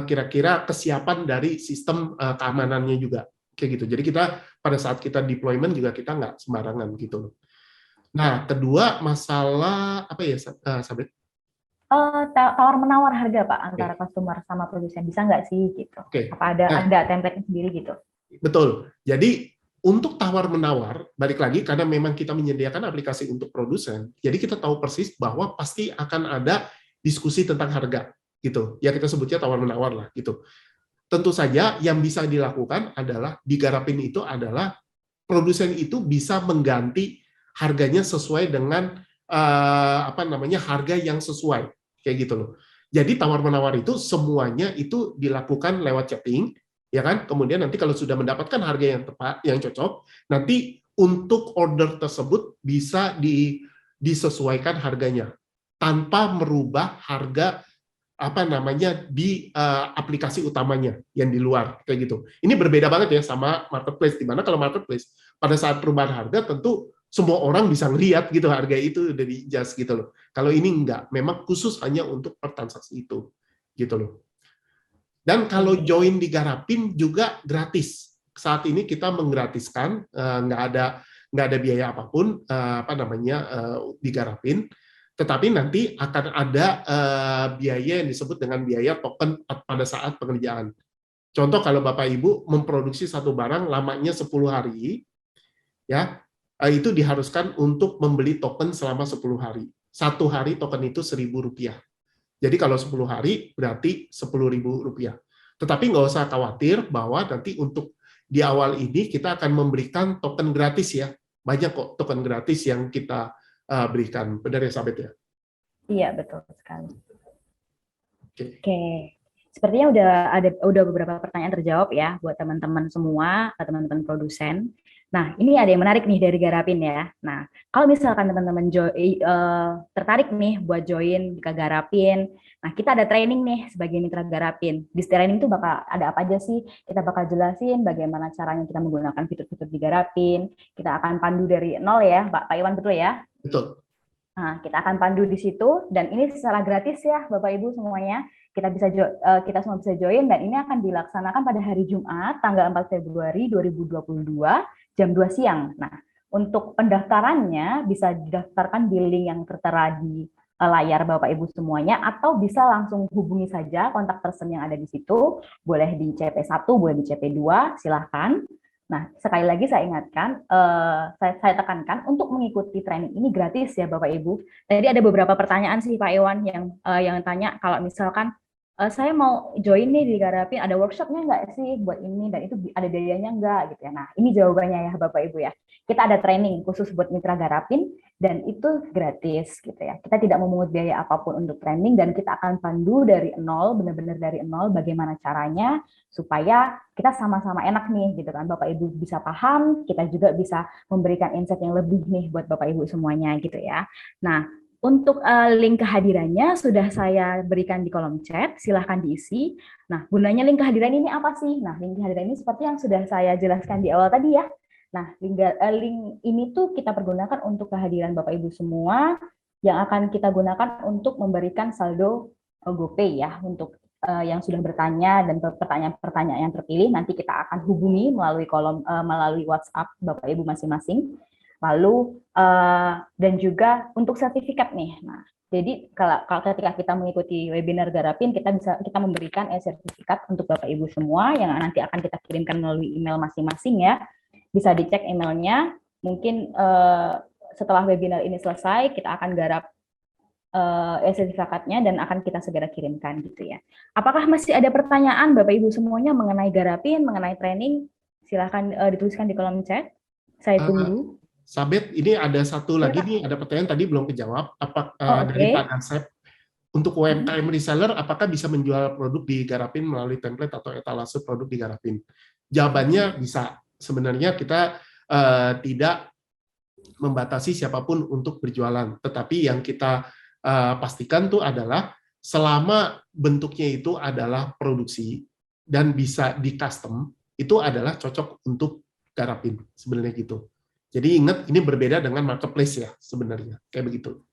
kira-kira kesiapan dari sistem keamanannya juga. Kayak gitu. Jadi kita pada saat kita deployment juga kita nggak sembarangan gitu. Nah, kedua masalah apa ya, Sabit? Tawar-menawar harga, Pak, antara customer sama produsen. Bisa nggak sih gitu? Apa ada template sendiri gitu? Betul. Jadi untuk tawar-menawar, balik lagi karena memang kita menyediakan aplikasi untuk produsen, jadi kita tahu persis bahwa pasti akan ada diskusi tentang harga gitu. Ya kita sebutnya tawar-menawar lah gitu. Tentu saja yang bisa dilakukan adalah di Garapin itu adalah produsen itu bisa mengganti harganya sesuai dengan harga yang sesuai, kayak gitu loh. Jadi tawar-menawar itu semuanya itu dilakukan lewat chatting, ya kan? Kemudian nanti kalau sudah mendapatkan harga yang tepat, yang cocok, nanti untuk order tersebut bisa disesuaikan harganya tanpa merubah harga di aplikasi utamanya yang di luar, kayak gitu. Ini berbeda banget ya sama marketplace, di mana kalau marketplace pada saat perubahan harga tentu semua orang bisa ngelihat gitu harga itu dari just gitu loh. Kalau ini enggak, memang khusus hanya untuk per transaksi itu gitu loh. Dan kalau join di Garapin juga gratis. Saat ini kita menggratiskan, nggak ada biaya apapun di Garapin. Tetapi nanti akan ada biaya yang disebut dengan biaya token pada saat pengerjaan. Contoh kalau Bapak Ibu memproduksi satu barang lamanya 10 hari, ya itu diharuskan untuk membeli token selama 10 hari. Satu hari token itu Rp1.000. Jadi kalau 10 hari berarti Rp10.000. Tetapi nggak usah khawatir bahwa nanti untuk di awal ini kita akan memberikan token gratis ya. Banyak kok token gratis yang kita berikan. Benar ya, Sabet ya? Iya, betul sekali. Oke. Oke. Sepertinya udah beberapa pertanyaan terjawab ya buat teman-teman semua, teman-teman produsen. Nah, ini ada yang menarik nih dari Garapin ya. Nah, kalau misalkan teman-teman tertarik nih buat join ke Garapin, nah kita ada training nih sebagai mitra Garapin. Di training itu bakal ada apa aja sih? Kita bakal jelasin bagaimana caranya kita menggunakan fitur-fitur di Garapin. Kita akan pandu dari nol ya, Pak Iwan, betul ya? Betul. Nah, kita akan pandu di situ dan ini secara gratis ya, Bapak Ibu semuanya. Kita semua bisa join dan ini akan dilaksanakan pada hari Jumat tanggal 4 Februari 2022 jam 2 siang. Nah, untuk pendaftarannya bisa didaftarkan di link yang tertera di layar Bapak Ibu semuanya atau bisa langsung hubungi saja kontak person yang ada di situ, boleh di CP1, boleh di CP2, silahkan. Nah, sekali lagi saya ingatkan, saya tekankan untuk mengikuti training ini gratis ya Bapak Ibu. Tadi ada beberapa pertanyaan sih Pak Iwan yang tanya kalau misalkan saya mau join nih di Garapin, ada workshopnya nggak sih buat ini dan itu ada biayanya nggak gitu ya. Nah, ini jawabannya ya Bapak Ibu ya. Kita ada training khusus buat mitra Garapin dan itu gratis gitu ya. Kita tidak memungut biaya apapun untuk training dan kita akan pandu dari nol, benar-benar dari nol bagaimana caranya supaya kita sama-sama enak nih gitu kan. Bapak Ibu bisa paham, kita juga bisa memberikan insight yang lebih nih buat Bapak Ibu semuanya gitu ya. Nah, untuk link kehadirannya sudah saya berikan di kolom chat, silahkan diisi. Nah, gunanya link kehadiran ini apa sih? Nah, link kehadiran ini seperti yang sudah saya jelaskan di awal tadi ya. Nah, link ini tuh kita pergunakan untuk kehadiran Bapak Ibu semua yang akan kita gunakan untuk memberikan saldo GoPay ya, untuk yang sudah bertanya dan pertanyaan-pertanyaan yang terpilih nanti kita akan hubungi melalui WhatsApp Bapak Ibu masing-masing. Lalu dan juga untuk sertifikat nih. Nah, jadi kalau ketika kita mengikuti webinar Garapin, kita memberikan sertifikat untuk Bapak Ibu semua yang nanti akan kita kirimkan melalui email masing-masing ya. Bisa dicek emailnya. Mungkin setelah webinar ini selesai, kita akan garap sertifikatnya dan akan kita segera kirimkan gitu ya. Apakah masih ada pertanyaan Bapak Ibu semuanya mengenai Garapin, mengenai training? Silahkan dituliskan di kolom chat. Saya tunggu. Sabet, ini ada satu lagi nih, ada pertanyaan tadi belum kejawab. Dari Pak Asep, untuk UMKM reseller, apakah bisa menjual produk di Garapin melalui template atau etalase produk di Garapin? Jawabannya bisa. Sebenarnya kita tidak membatasi siapapun untuk berjualan, tetapi yang kita pastikan tuh adalah selama bentuknya itu adalah produksi dan bisa di custom, itu adalah cocok untuk Garapin sebenarnya gitu. Jadi ingat, ini berbeda dengan marketplace ya sebenarnya, kayak begitu.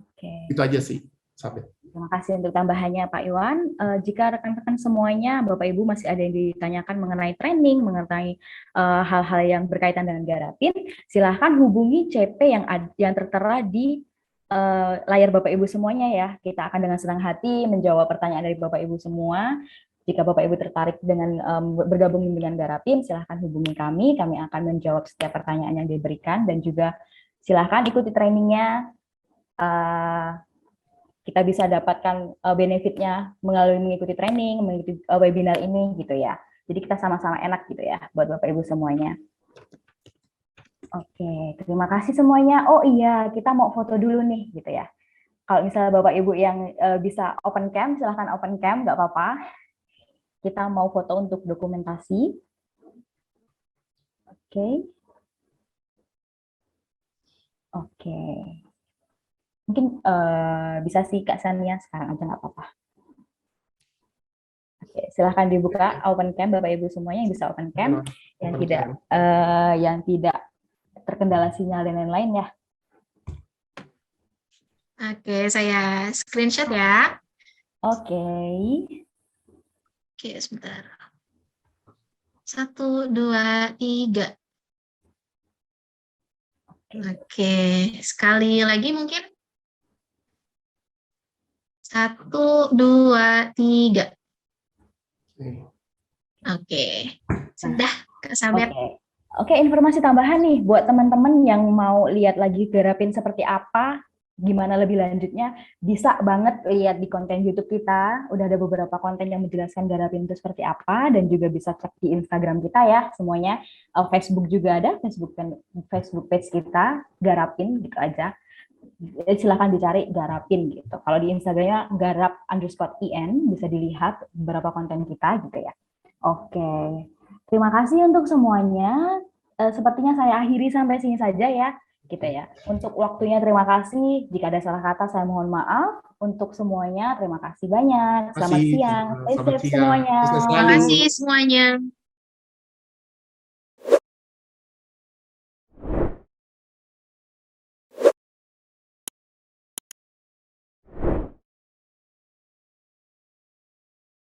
Oke. Itu aja sih, Sabet. Terima kasih untuk tambahannya Pak Iwan. Jika rekan-rekan semuanya, Bapak Ibu masih ada yang ditanyakan mengenai training, mengenai hal-hal yang berkaitan dengan Garapin, silahkan hubungi CP yang tertera di layar Bapak Ibu semuanya ya. Kita akan dengan senang hati menjawab pertanyaan dari Bapak Ibu semua. Jika Bapak Ibu tertarik dengan bergabung dengan Garapin, silahkan hubungi kami. Kami akan menjawab setiap pertanyaan yang diberikan dan juga silahkan ikuti trainingnya. Kita bisa dapatkan benefitnya melalui mengikuti training, mengikuti webinar ini gitu ya. Jadi kita sama-sama enak gitu ya buat Bapak Ibu semuanya. Oke, terima kasih semuanya. Oh iya, kita mau foto dulu nih gitu ya. Kalau misalnya Bapak Ibu yang bisa open cam, silahkan open cam, nggak apa-apa. Kita mau foto untuk dokumentasi. Oke. Oke. Mungkin bisa sih Kak Sania sekarang aja nggak apa-apa. Oke, silahkan dibuka open cam Bapak Ibu semuanya yang bisa open cam, yang tidak terkendala sinyal dan lain-lain ya. Oke, saya screenshot ya. Oke. Oke, sebentar. 1, 2, 3. Oke, sekali lagi mungkin 1, 2, 3. Oke. Oke, sudah Kak Sabet. Oke, informasi tambahan nih buat teman-teman yang mau lihat lagi Garapin seperti apa, gimana lebih lanjutnya, bisa banget lihat di konten YouTube kita. Udah ada beberapa konten yang menjelaskan Garapin itu seperti apa, dan juga bisa cek di Instagram kita ya semuanya. Facebook juga ada, Facebook page kita Garapin gitu aja. Silahkan dicari Garapin gitu. Kalau di Instagramnya garap_in, bisa dilihat beberapa konten kita gitu ya. Oke, terima kasih untuk semuanya. Sepertinya saya akhiri sampai sini saja ya, gitu ya. Untuk waktunya terima kasih. Jika ada salah kata saya mohon maaf. Untuk semuanya terima kasih banyak. Selamat Terima kasih. siang. Stay Selamat safe siang. semuanya. Sukses Terima selalu. kasih semuanya.